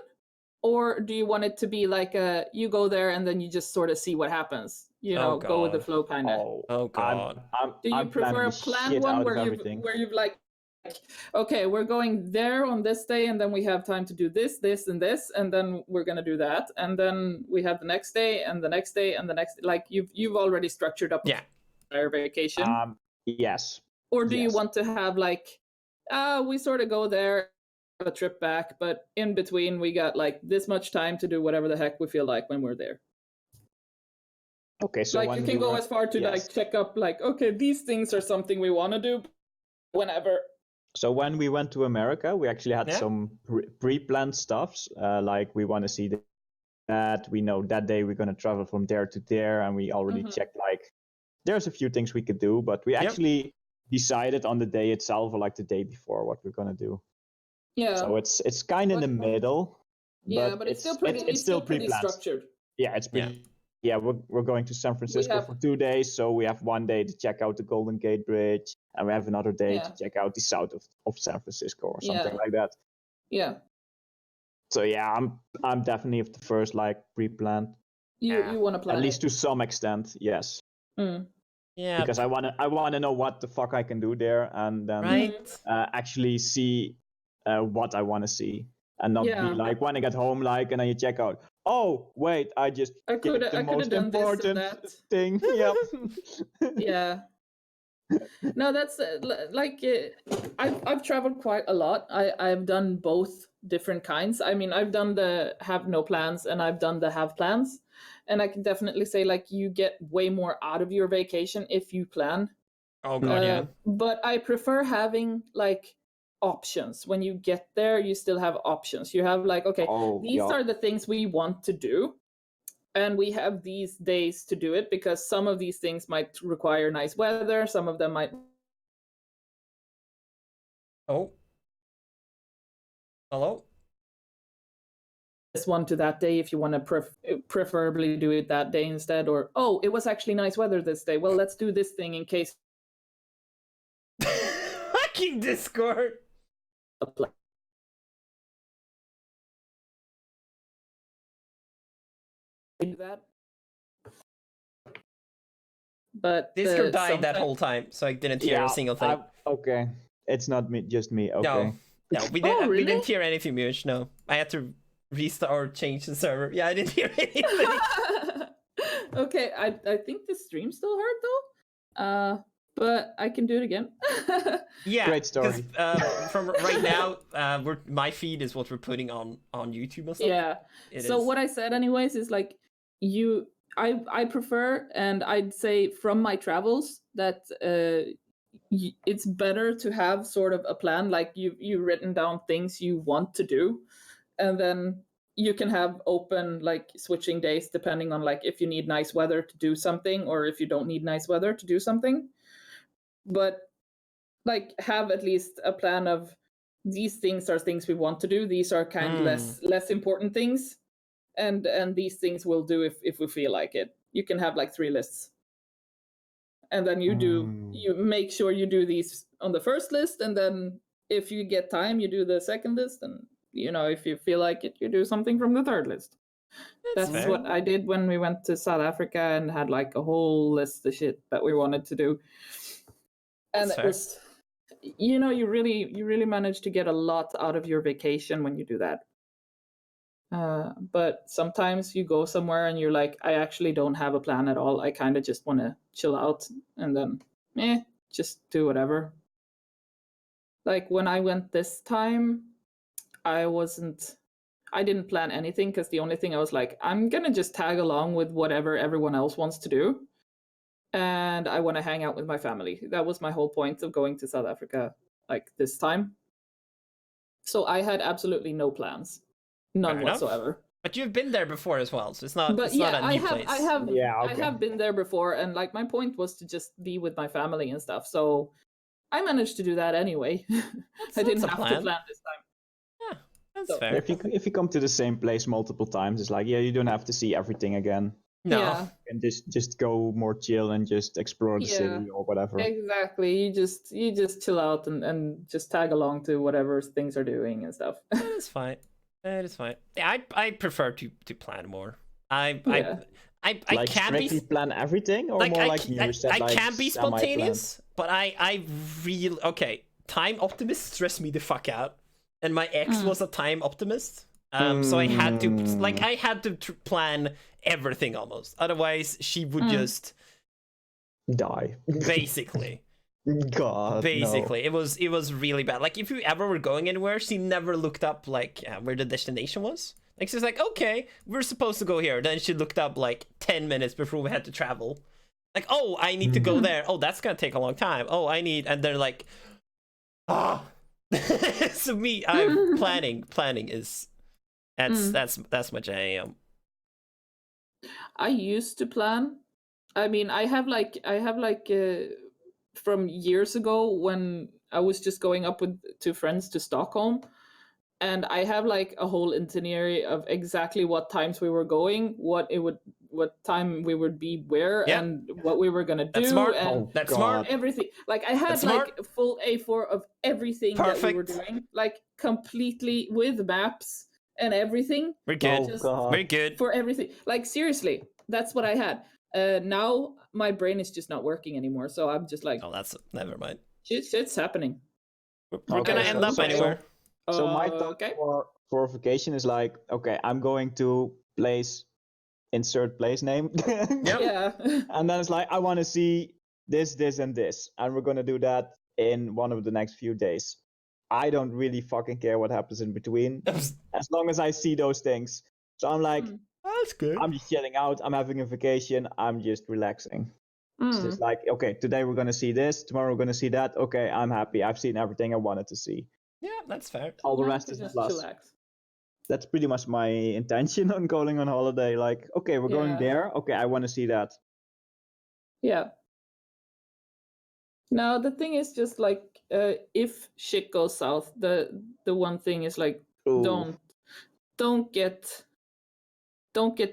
Or do you want it to be like you go there and then you just sort of see what happens? You know, go with the God. flow kind of. Oh God. Do you I'm prefer a planning the planned shit one out where of you've everything. like, okay, we're going there on this day, and then we have time to do this, this, and this, and then we're gonna do that, and then we have the next day, and the next day, and the next. Like you've already structured up Yeah. entire vacation. Yes. Or do you yes. want to have like, we sort of go there, have a trip back, but in between we got like this much time to do whatever the heck we feel like when we're there. Okay, so Like when you can we go were- as far to yes. like check up like, okay, these things are something we want to do whenever. So when we went to America, we actually had Yeah. some pre-planned stuffs. Like we want to see that. We know that day we're going to travel from there to there, and we already Mhm. checked like there's a few things we could do, but we Yep. actually decided on the day itself or like the day before what we're going to do. Yeah. So it's kind of in the middle. Yeah, but it's still pretty. It's still pretty pre-planned. structured. Yeah, it's pretty. Yeah, we're going to San Francisco have- for 2 days, so we have one day to check out the Golden Gate Bridge, and we have another day Yeah. to check out the south of San Francisco or something Yeah. like that. Yeah, So yeah, I'm definitely of the first like pre-planned, Yeah. you want to plan at least it. to some extent, yes, Yeah. because I wanna know what the fuck I can do there, and then Right. actually see what I want to see, and not Yeah. be like when I get home like and then you check out. Oh wait, I just I get could the have most done this important and that. thing. Yep. Yeah. No, that's I've traveled quite a lot. I've done both different kinds. I mean, I've done the have no plans and I've done the have plans, and I can definitely say like you get way more out of your vacation if you plan. Oh God. Yeah. But I prefer having like options. When you get there, you still have options. You have like, okay, Oh, these yeah. are the things we want to do, and we have these days to do it, because some of these things might require nice weather, some of them might. Oh. Hello. This one to that day if you want to preferably do it that day instead, or oh, it was actually nice weather this day, well, let's do this thing in case. Fucking Discord. Do that. But Discord died that sometimes- whole time, so I didn't hear a single thing. Okay, it's not me, just me. Okay. No, we Oh, didn't. We really? didn't hear anything, Mush. No, I had to restart or change the server. Yeah, I didn't hear anything. Okay, I think the stream still heard though. But I can do it again. Yeah, Great story. 'cause, from right now, my feed is what we're putting on YouTube and stuff. Yeah. It So is. what I said anyways is like I prefer, and I'd say from my travels that it's better to have sort of a plan, like you've written down things you want to do, and then you can have open like switching days depending on like if you need nice weather to do something or if you don't need nice weather to do something. but like have at least a plan of these things are things we want to do. These are kind of less important things, and these things we'll do if we feel like it. You can have like 3 lists, and then you make sure you do these on the first list, and then if you get time, you do the second list, and if you feel like it, you do something from the third list. That's what I did when we went to South Africa and had like a whole list of shit that we wanted to do. And it was, you really manage to get a lot out of your vacation when you do that. But sometimes you go somewhere and you're like, I actually don't have a plan at all. I kind of just want to chill out, and then just do whatever. Like when I went this time, I didn't plan anything, because the only thing I was like, I'm going to just tag along with whatever everyone else wants to do. And I want to hang out with my family. That was my whole point of going to South Africa like this time. So I had absolutely no plans. None whatsoever. But you've been there before as well, so it's not not a new place. I have been there before, and like my point was to just be with my family and stuff. So I managed to do that anyway. I didn't have to plan this time. Yeah, that's fair. If you come to the same place multiple times, it's like, you don't have to see everything again. No. Yeah. And just go more chill and just explore the city or whatever. Exactly. You just chill out and just tag along to whatever things are doing and stuff. That is fine. That is fine. Yeah, I prefer to plan more. I like can be plan everything, or like more I, like you said, I like can be spontaneous, but I really time optimists stress me the fuck out, and my ex was a time optimist. So I had to plan everything almost, otherwise she would just die. Basically. God, basically no. it was really bad. Like if you ever were going anywhere, she never looked up like where the destination was. Like she's like, okay, we're supposed to go here. Then she looked up like 10 minutes before we had to travel. Like, oh, I need to go there. Oh, that's gonna take a long time. Oh, and they're like, so me, I'm planning is that's much I am. I used to plan. I mean, I have like from years ago when I was just going up with 2 friends to Stockholm, and I have like a whole itinerary of exactly what times we were going, what time we would be where, and what we were gonna do. That's smart. And that's smart. Everything. Like I had like a full A4 of everything that we were doing, like completely with maps and everything. We're good. We're good for everything. Like seriously, that's what I had. Now my brain is just not working anymore, so I'm just like, oh, that's never mind. Shit's happening. We're gonna end up anywhere. So my thought for vacation is like, okay, I'm going to place, insert place name. Yeah. And then it's like, I want to see this, and this, and we're gonna do that in one of the next few days. I don't really fucking care what happens in between, as long as I see those things. So I'm like, that's good. I'm just chilling out. I'm having a vacation. I'm just relaxing. It's just like, okay, today we're gonna see this. Tomorrow we're gonna see that. Okay, I'm happy. I've seen everything I wanted to see. Yeah, that's fair. All the rest is a plus. Chillax. That's pretty much my intention on going on holiday. Like, okay, we're going there. Okay, I want to see that. Yeah. Now the thing is just like, if shit goes south, the one thing is like, don't get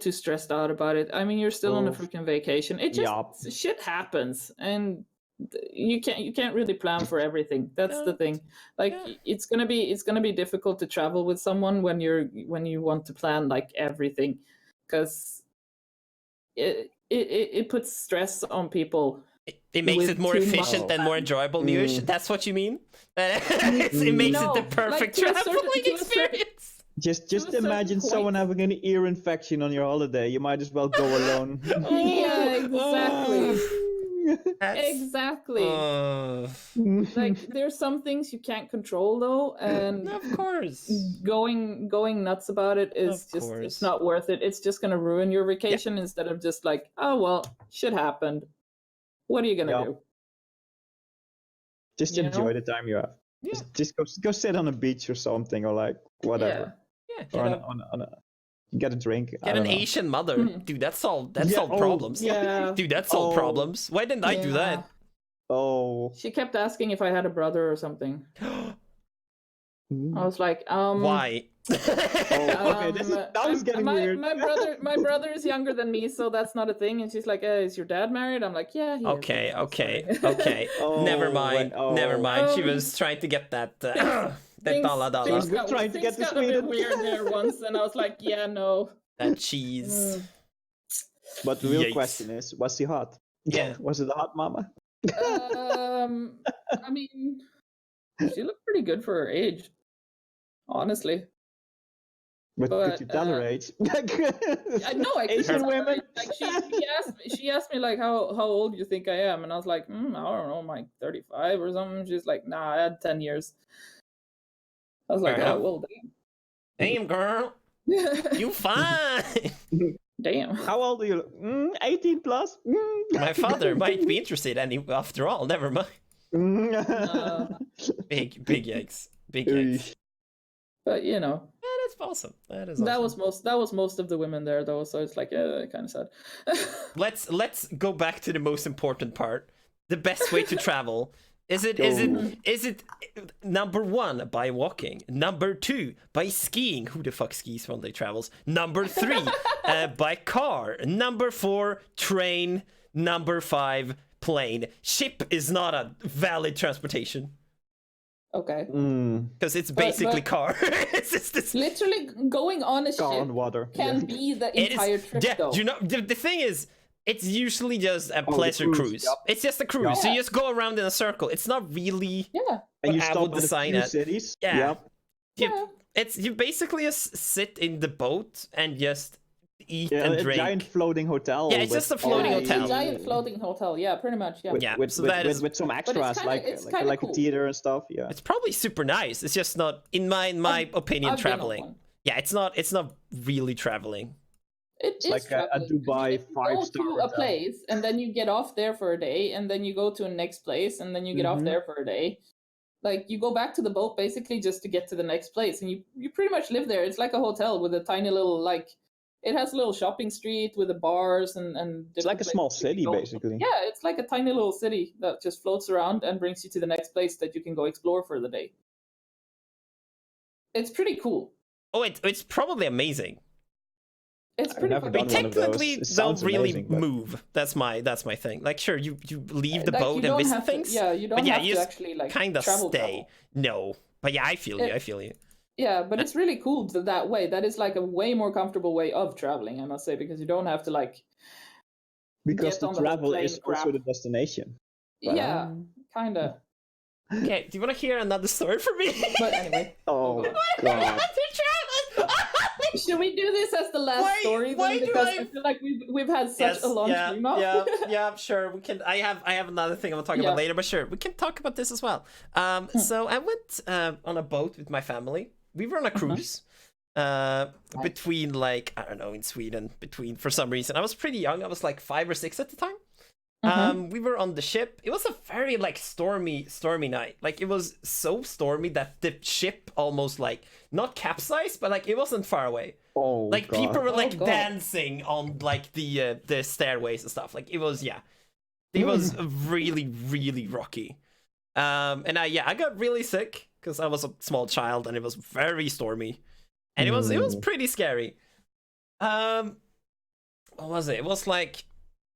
too stressed out about it. I mean, you're still on a freaking vacation. It just shit happens, and you can't really plan for everything. That's the thing. Like it's gonna be difficult to travel with someone when you want to plan like everything, because it puts stress on people. It makes it more efficient and more enjoyable, Muse. That's what you mean? It makes it the perfect traveling experience. Just imagine someone having an ear infection on your holiday. You might as well go alone. Yeah, exactly. Exactly. Like there's some things you can't control though, and of course going nuts about it is it's not worth it. It's just gonna ruin your vacation instead of just like, oh well, shit happened. What are you gonna do? Just enjoy the time you have. Yeah. Just go sit on a beach or something, or like whatever. Yeah. Get a drink. Get an Asian mother. Dude, that's all problems. Yeah. Dude, that's all problems. Why didn't I do that? Oh. She kept asking if I had a brother or something. I was like, Why? Oh, okay, this is now it's getting weird. My brother is younger than me, so that's not a thing. And she's like, "Is your dad married?" I'm like, "Yeah, he is." Okay, I'm okay, sorry. okay. Oh, Never mind. wait, Never oh. mind. She was trying to get that. That dollar dollar. We're trying to get to things got a bit Sweden. weird there once, and I was like, "Yeah, no." That cheese. But the real Yikes. question is, was she hot? Yeah. Was it a hot mama? I mean, she looked pretty good for her age, honestly. But could But you tell her age? I know I could Asian tell her, women. like she asked me like how old you think I am, and I was like, I don't know, I'm like 35 or something. She's like, nah, I had 10 years. I was like, Fair oh well, Damn, girl. damn. You fine. Damn. How old are you? 18 plus? My father might be interested after all. Never mind. Big yikes. Big yikes. But you know, Yeah, that's awesome. That is awesome. that was most of the women there though, so it's like kind of sad. Let's go back to the most important part. The best way to travel. Is it number 1 by walking, number 2 by skiing? Who the fuck skis when they travels? Number 3 by car, number 4 train, number 5 plane. Ship is not a valid transportation. Okay. Because it's basically car. It's just this... Literally going on a Car ship on water. can be the entire trip though. You know, the thing is, it's usually just a pleasure cruise. Yep. It's just a cruise. Yep. So you just go around in a circle. It's not really... Yeah. And you I stop would at a design few it. cities. Yeah. Yep. You basically just sit in the boat and just eat Yeah, and a drink. giant floating hotel. Yeah, it's just a floating It's hotel. a giant floating hotel. Yeah, pretty much. Yeah. Yeah, with, so with, that with, is- with some extras it's kinda like cool. a theater and stuff. Yeah. It's probably super nice. It's just not, in my opinion, I've been on traveling. one. Yeah, it's not really traveling. It's like a Dubai you 5-star go to a hotel. place and then you get off there for a day, and then you go to a next place, and then you get off Mhm. there for a day. Like you go back to the boat basically just to get to the next place, and you pretty much live there. It's like a hotel with a tiny little it has a little shopping street with the bars and. It's like a small different places you city, can go. basically. Yeah, it's like a tiny little city that just floats around and brings you to the next place that you can go explore for the day. It's pretty cool. Oh, it's probably amazing. It's I've pretty never fucking done one of those. Technically, It don't sounds really amazing, but- move. That's my thing. Like, sure, you leave the Like, boat you and don't visit have to- things. yeah, you don't but yeah, have you to just actually like kind of travel. stay. No, but yeah, I feel you. I feel you. Yeah, but it's really cool that way. That is like a way more comfortable way of traveling, I must say, because you don't have to like. Because get the on the whole travel plane is crap. also the destination. But, Yeah, kind of. Okay, do you want to hear another story from me? But anyway, Oh god. should we do this as the last story then? why do Because I- I feel like we've had such a long stream now. yeah, sure. We can. I have another thing I'm gonna talk Yeah. about later, but sure, we can talk about this as well. So I went on a boat with my family. We were on a cruise. Between like, I don't know, in Sweden, for some reason. I was pretty young. I was like 5 or 6 at the time. We were on the ship. It was a very like stormy night. Like it was so stormy that the ship almost like not capsized, but like it wasn't far away. Oh Like god. people were like God. dancing on like the stairways and stuff. Like it was it was really rocky. And I got really sick because I was a small child and it was very stormy, and it was pretty scary. What was it? It was like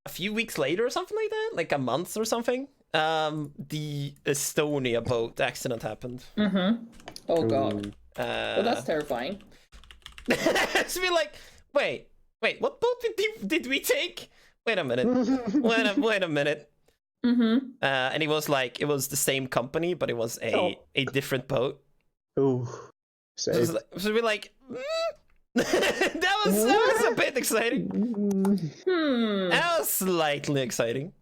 a few weeks later or something like that, like a month or something. The Estonia boat accident happened. Oh god. Well, that's Uh, terrifying. it's be like, wait, what boat did we take? Wait a minute. Wait a minute. And it was the same company, but it was a different boat. Ooh. So Safe. we're like, that was a bit exciting. That was slightly exciting.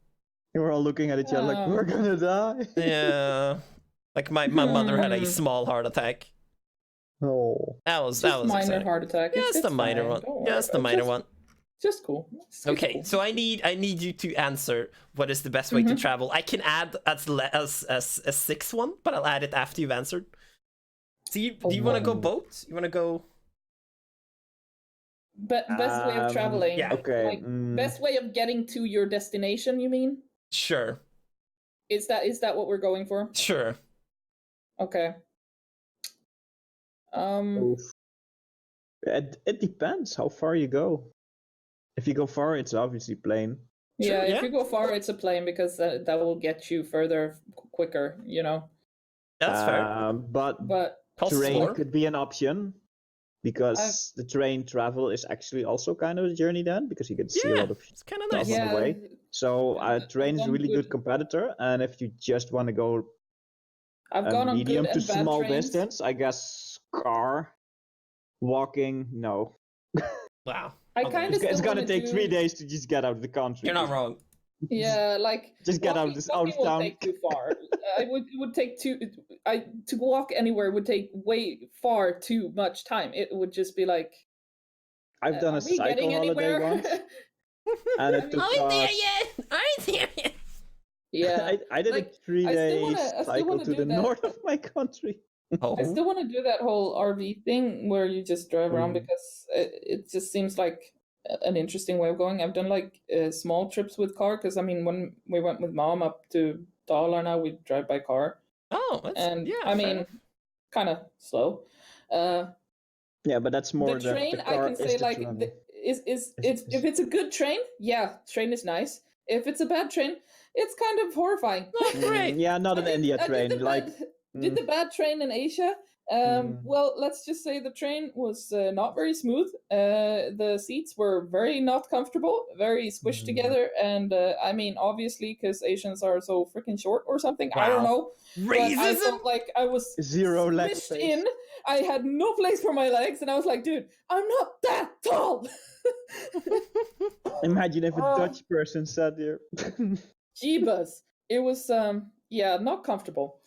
We were all looking at each other like, we're gonna die. Yeah, like my mother had a small heart attack. Oh. That was Just minor exciting. heart attack. Just a minor fine. one. Don't worry Just a about it. minor one. Just cool. It's Okay, cool. so I need you to answer what is the best way to travel. I can add as a sixth one, but I'll add it after you've answered. So do you want to go boat? You want to go? Best way of traveling. yeah. Okay. Like, best way of getting to your destination, you mean? Sure. Is that what we're going for? Sure. Okay. Oof. It depends how far you go. If you go far, it's obviously plane. Yeah, True, if you go far, it's a plane because that will get you further quicker, you know. That's fair. But Costs train more. could be an option because the train travel is actually also kind of a journey then because you get to see a Yeah, lot of it's kind of stuff nice. on the way. So I've train is a done really good good- competitor, and if you just want to go I've a gone on medium good to and bad small trains. distance, I guess car, walking, no. Wow. I Okay. kind of It's still gonna want take to 3 do. days to just get out of the country. You're not wrong. Yeah, like Just get out walking, of this walking out of won't town. take too far. It would take to walk anywhere would take way far too much time. It would just be like, I've done are a we cycle getting holiday anywhere? once, and it took Aren't there us. yet? Aren't there yet? Yeah, I did like, a 3 day I still cycle wanna to do the that. north of my country. I Oh, still want to do that whole RV thing where you just drive around Mm. because it just seems like an interesting way of going. I've done like small trips with car because I mean when we went with mom up to Dalarna, we drive by car, oh, that's and yeah. I fair mean enough. kind of slow. Uh, Yeah, but that's more the train the I car can is say the like travel. if it's a good train, yeah, train is nice. If it's a bad train, it's kind of horrifying. Oh, great. Yeah, not an India train. Did the bad train in Asia. Well, let's just say the train was not very smooth. The seats were very not comfortable, very squished together, and I mean, obviously, because Asians are so freaking short or something. I don't Wow. know, but I Racism. felt like I was Zero leg squished space. in. I had no place for my legs, and I was like, dude, I'm not that tall. Imagine if a Oh. Dutch person sat there. Jeebus. It was yeah, not comfortable.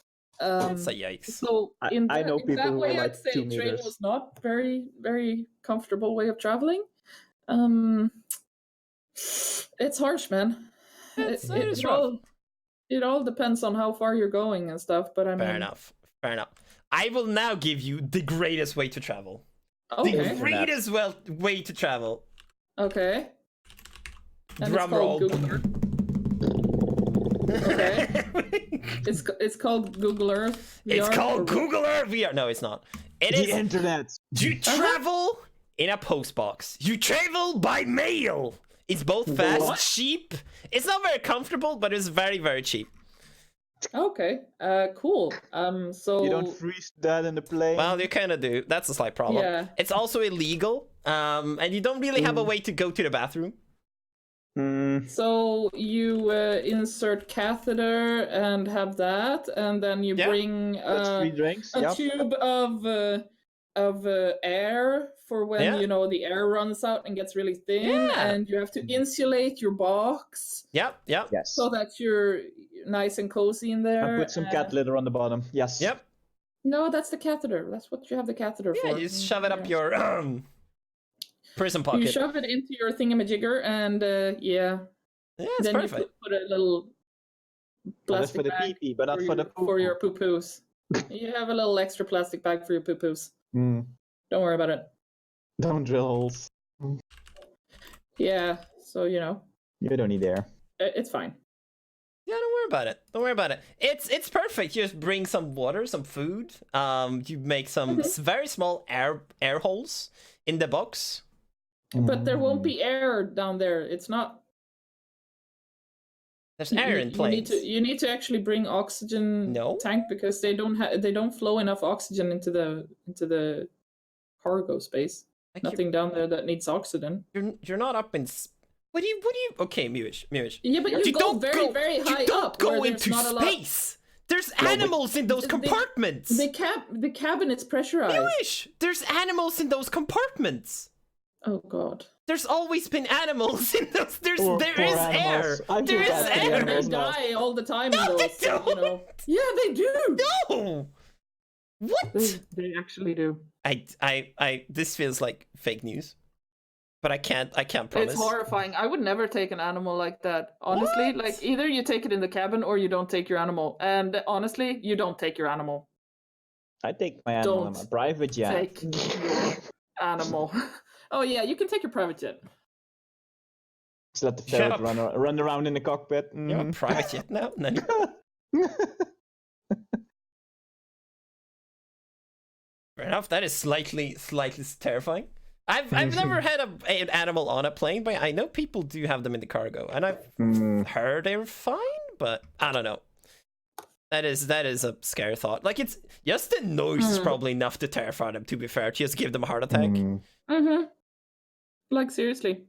That's a yikes. So I know in people that who way, are I'd like say 2 train meters. was not very comfortable way of traveling. It's harsh, man. It is rough. It all depends on how far you're going and stuff. But I mean, Fair enough. Fair enough. I will now give you the greatest way to travel. Okay, The greatest way to travel. okay. And Drum roll. Google Earth. Okay. It's called Google Earth. It's VR, called or- Google Earth VR. No, it's not. It The is. internet. You travel in a post box. You travel by mail. It's both fast, What? cheap. It's not very comfortable, but it's very cheap. Okay. Cool. So You don't freeze that in the plane. Well, you kind of do. That's a slight problem. Yeah. It's also illegal. And you don't really have a way to go to the bathroom. So you insert catheter and have that, and then you Yeah. bring That's 3 drinks. a Yep. tube of air for when Yeah. you know the air runs out and gets really thin, Yeah. and you have to insulate your box Yep. Yes. so that you're nice and cozy in there. And put some cat litter on the bottom. Yes. Yep. No, that's the catheter. That's what you have the catheter Yeah, for. you just shove it up Yeah. your prison You pocket. shove it into your thingamajigger, and yeah. Yeah, it's Then perfect. you put a little Well, that's plastic for the bag pee-pee, but not for the for your poo-poo. poo-poos. You have a little extra plastic bag for your poo-poos. Don't worry about it. Don't drill holes. Yeah, so you know, You don't need air. it's fine. Yeah, don't worry about it. Don't worry about it. It's perfect. You just bring some water, some food. You make some very small air holes in the box. But there won't be air down there. It's not. There's air in planes. You need to actually bring oxygen No. tank because they don't flow enough oxygen into the cargo space. Like Nothing down there that needs oxygen. You're not up in. What do you? Okay, Miwish. Yeah, but you go don't very go, very high You don't up. go where there's into not a lot. space. There's animals in those compartments. The cabinet's pressurized. Miwish, there's animals in those compartments. Oh God. There's always been animals in those. There Poor is air. animals. I feel There is bad for the air. animals. They now. die all the time. No, in they those, so, you know. don't. Yeah, they do. No. What? They actually do. I. This feels like fake news, but I can't promise. It's horrifying. I would never take an animal like that. Honestly, What? like either you take it in the cabin or you don't take your animal. And honestly, you don't take your animal. I take my animal in Don't my private jet. Take your animal. Oh yeah, you can take your private jet. Just let the Shut ferret up. run around in the cockpit. You have a private jet now? No. Fair enough. That is slightly terrifying. I've never had an animal on a plane, but I know people do have them in the cargo, and I've heard they're fine, but I don't know. That is a scary thought. Like, it's just the noise is probably enough to terrify them. To be fair, just give them a heart attack. Like, seriously.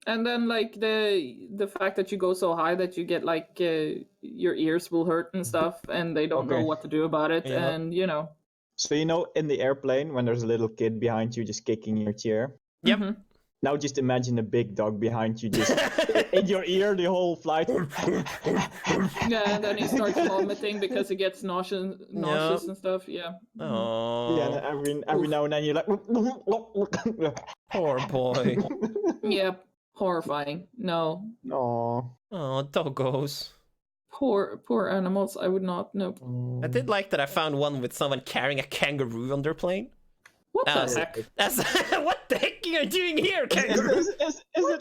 And then, like, the fact that you go so high that you get, like, your ears will hurt and stuff, and they don't know what to do about it, and, you know. So, you know, in the airplane, when there's a little kid behind you just kicking your chair? Yep. Now just imagine a big dog behind you just in your ear the whole flight. Yeah, and then he starts vomiting because he gets nauseous and stuff, yeah. Oh. Yeah, and every now and then you're like... Poor boy. Yep, horrifying. No. Aww. Oh, doggos. Poor animals. I would not. Nope. I did like that I found one with someone carrying a kangaroo on their plane. What the heck? That's what the heck are you doing here, kangaroo? Is it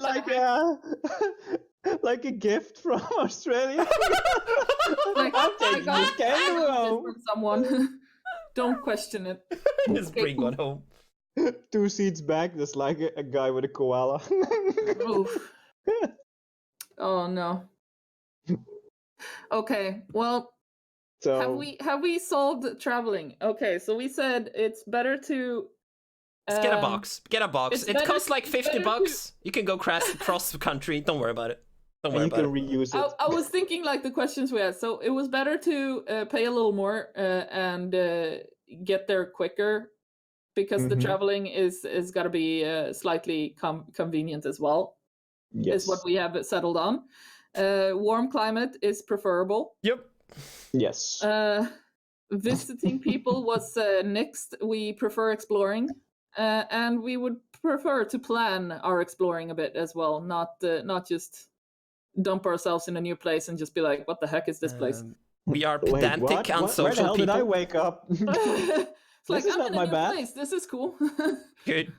like a gift from Australia? Like, I'm taking this kangaroo. from someone. Don't question it. Just bring one home. 2 seats back, there's like a guy with a koala. Oof. Oh no. Okay, well, So have we solved traveling? Okay, so we said it's better to Just get a box. Get a box. it's It better- costs like it's 50 better bucks. You can go cross the country. Don't worry about it. Don't worry you about can it. reuse it. I was thinking like the questions we had. So it was better to pay a little more and get there quicker because the traveling is got to be slightly convenient as well. Yes. Is what we have settled on. Warm climate is preferable. Yep. Yes. Visiting people was next. We prefer exploring, and we would prefer to plan our exploring a bit as well, not just dump ourselves in a new place and just be like, "What the heck is this place?" We are Wait, pedantic what? on Where social the hell people. did I wake up? It's like, This is I'm not in a my new bad. place. This is cool. Good.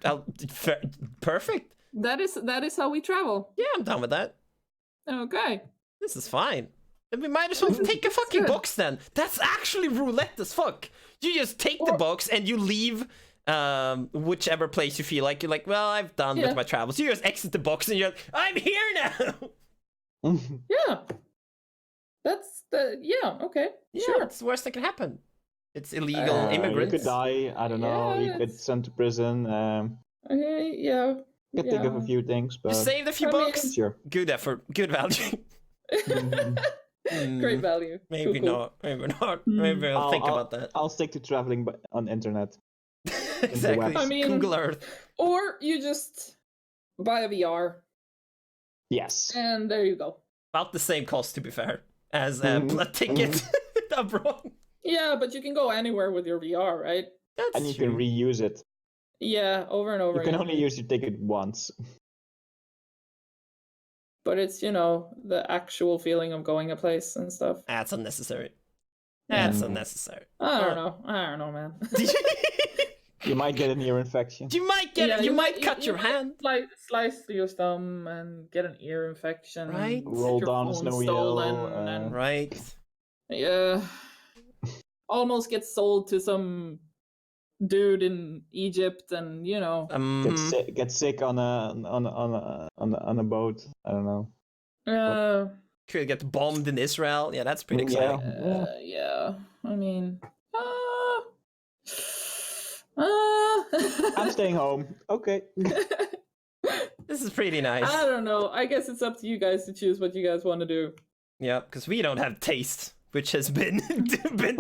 Perfect. That is how we travel. Yeah, I'm down with that. Okay. This is fine. Then we might as well take a fucking good. box then. That's actually roulette as fuck. You just take the box and you leave whichever place you feel like. You're like, well, I've done with my travels. You just exit the box and you're like, I'm here now. Yeah. That's okay. Yeah, Sure. it's the worst that can happen. It's illegal immigrants. You could die. I don't know. You could send to prison. Okay, yeah. You could think of a few things, but You saved a few I mean- bucks. sure. Good effort. Good value. Great value. Maybe Cool. not. Maybe not. Maybe I'll think about that. I'll stick to traveling on internet. Exactly. I mean- Google Earth. Or you just buy a VR Yes. and there you go. About the same cost, to be fair, as a blood ticket abroad. Yeah, but you can go anywhere with your VR, right? That's And you true. can reuse it. Yeah, over and over You can again. only use your ticket once. But it's, the actual feeling of going a place and stuff. That's unnecessary. That's unnecessary. I don't know, man. You might get an ear infection. You might get Yeah, it. You might you cut your might hand. Slice your thumb and get an ear infection. Right. get Roll your down a phone snowy stolen, hill. and Right. yeah, almost get sold to some dude in Egypt, and Get sick on a boat. I don't know. Could get bombed in Israel. Yeah, that's pretty exciting. Yeah. I mean, I'm staying home. Okay. This is pretty nice. I don't know. I guess it's up to you guys to choose what you guys want to do. Yeah, because we don't have taste, which has been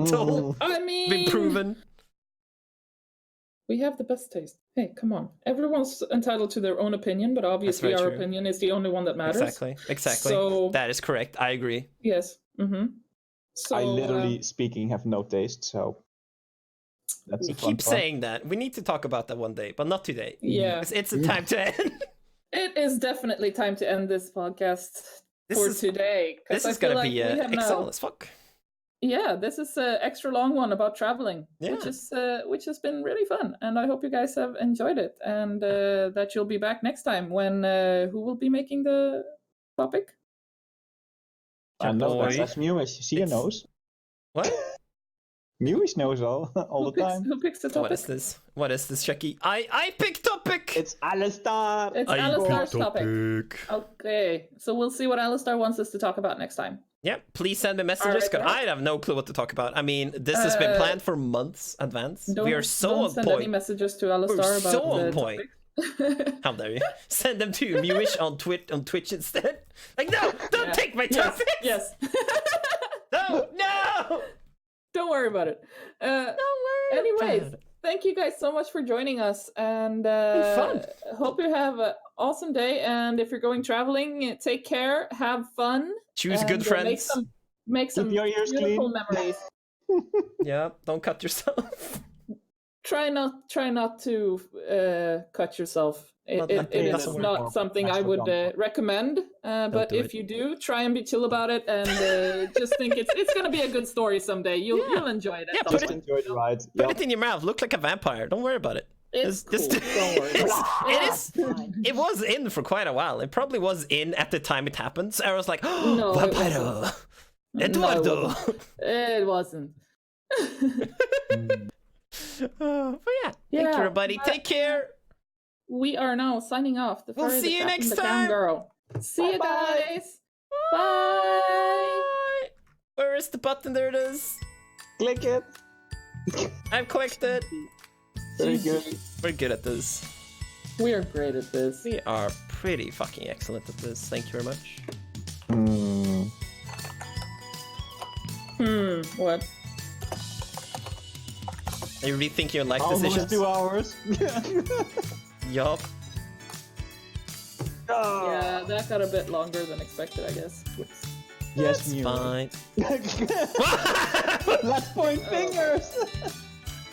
told, I mean, been proven. we have the best taste. Hey, come on. Everyone's entitled to their own opinion, but obviously very our true. opinion is the only one that matters. Exactly. So- That is correct. I agree. Yes. Mm-hmm. So I literally speaking have no taste, so that's We a fun keep part. saying that. We need to talk about that one day, but not today. yeah, It's a time to end. it is definitely time to end this podcast This for is today. 'cause this I is feel gonna like be we have excellent now- as fuck. Yeah, this is an extra long one about traveling, Yeah. which has been really fun, and I hope you guys have enjoyed it, and that you'll be back next time when who will be making the topic? I know that's Boy. as new as you see your It's- nose. What? Mewish knows all the time. Who picks the topic? What is this? What is this, Chucky? I pick topic! It's Alistar. It's I Alistar's pick topic. Okay, so we'll see what Alistar wants us to talk about next time. Yeah, please send me messages, because I have no clue what to talk about. I mean, this has been planned for months advance. We are so don't on send point. any messages to Alistar We're about so the on point. How dare you? Send them to Mewish on Twitch instead. Like, no, don't take my topics. Yes. No. Don't worry about it. Don't worry. Anyways, about it. thank you guys so much for joining us, and fun. hope you have an awesome day. And if you're going traveling, take care, have fun, Choose and, good friends. Make some Keep your ears beautiful clean. memories. Yeah, don't cut yourself. Try not to cut yourself. Well, It is doesn't work. not something I would recommend. But do if it. you do, try and be chill about it, and just think it's gonna be a good story someday. You'll enjoy it. Yeah, at put some it- point. Enjoy the ride. Put it in your mouth. Look like a vampire. Don't worry about it. It's cool. Just- Don't worry. It was in for quite a while. It probably was in at the time it happened. So I was like, oh, No, it vampiro. No, Eduardo. it wasn't. But yeah, thank you, everybody. Take care. We are now signing off. The We'll furry, see the you cat, next and the time. camgirl. See you Bye-bye. guys. Bye. Where is the button? There it is. Click it. I've clicked it. Very good. We're good at this. We are great at this. We are pretty fucking excellent at this. Thank you very much. What? Are you rethinking your life Almost decisions? 2 hours. Yup. Yeah, that got a bit longer than expected, I guess. Yes, It's Mew. fine. Let's point fingers.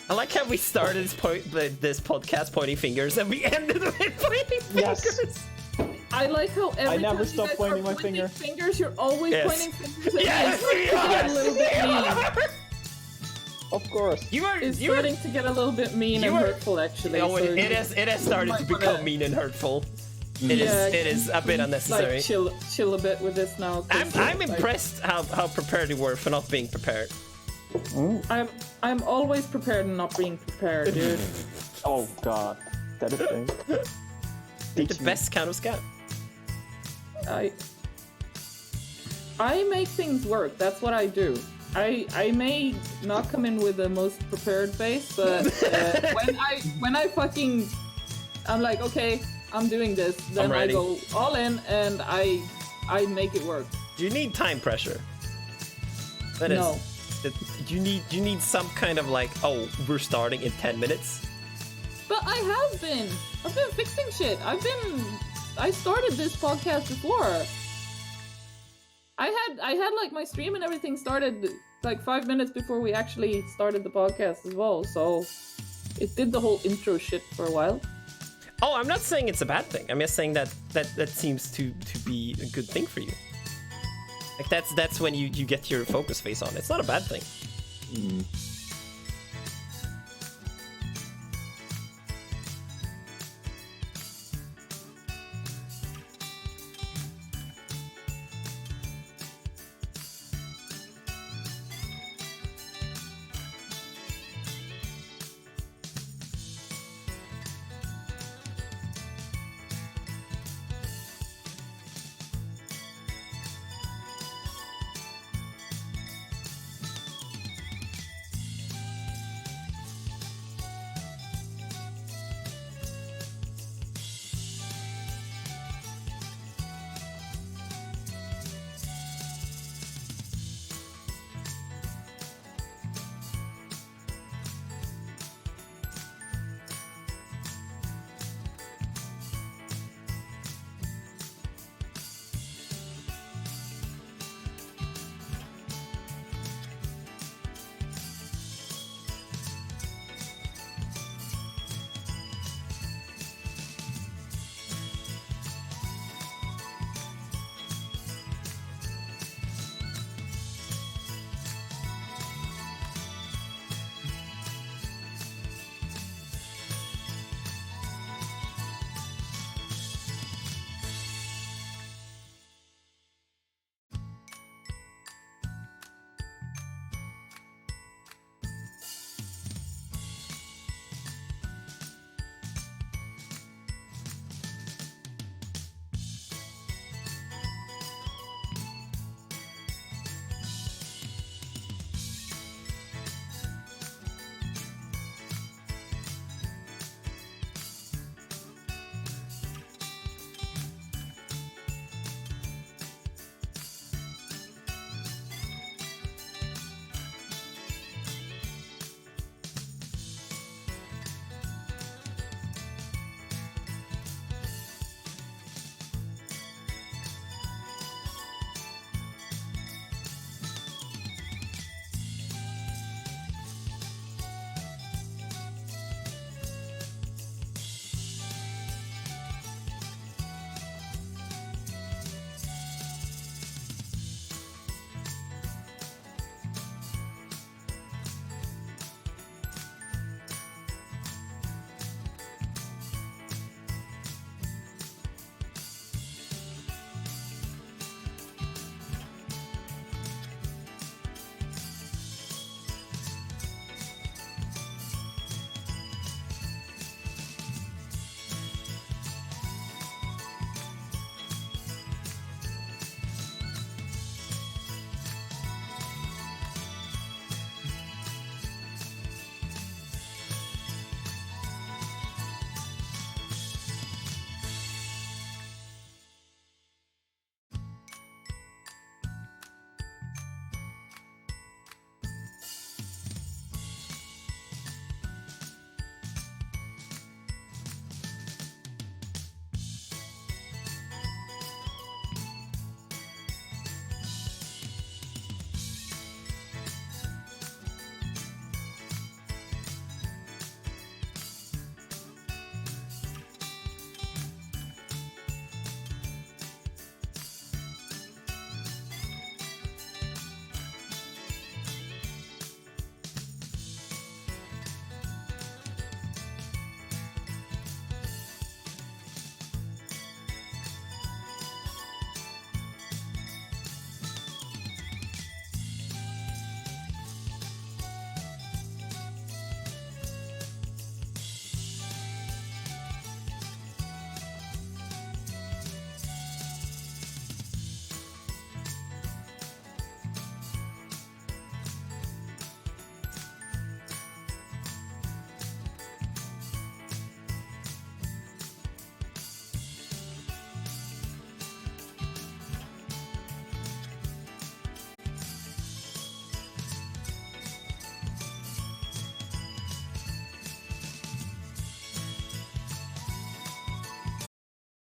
I like how we started this podcast pointing fingers and we ended with pointing fingers. Yes. I like how every never time stop you guys pointing are my pointing finger. fingers, you're always Yes. pointing fingers at Yes, me. It's starting to get a little bit mean. Of course. You are. It's You are. starting to get a little bit mean You and are- hurtful, actually. Oh, so it has started might to wanna- become mean and hurtful. Yeah, It is a bit unnecessary. Like chill a bit with this now. 'cause, I'm like, impressed how prepared you were for not being prepared. I'm always prepared and not being prepared, dude. Oh God. That is thing. You're the best kind of scout. I make things work. That's what I do. I may not come in with the most prepared face, but when I fucking I'm like, okay, I'm doing this, then I ready. go all in and I make it work. Do you need time pressure? That is. No. You need some kind of like, oh, we're starting in 10 minutes. But I've been fixing shit. I started this podcast before. I had like my stream and everything started like 5 minutes before we actually started the podcast as well. So it did the whole intro shit for a while. Oh, I'm not saying it's a bad thing. I'm just saying that seems to be a good thing for you. Like that's when you get your focus face on. It's not a bad thing.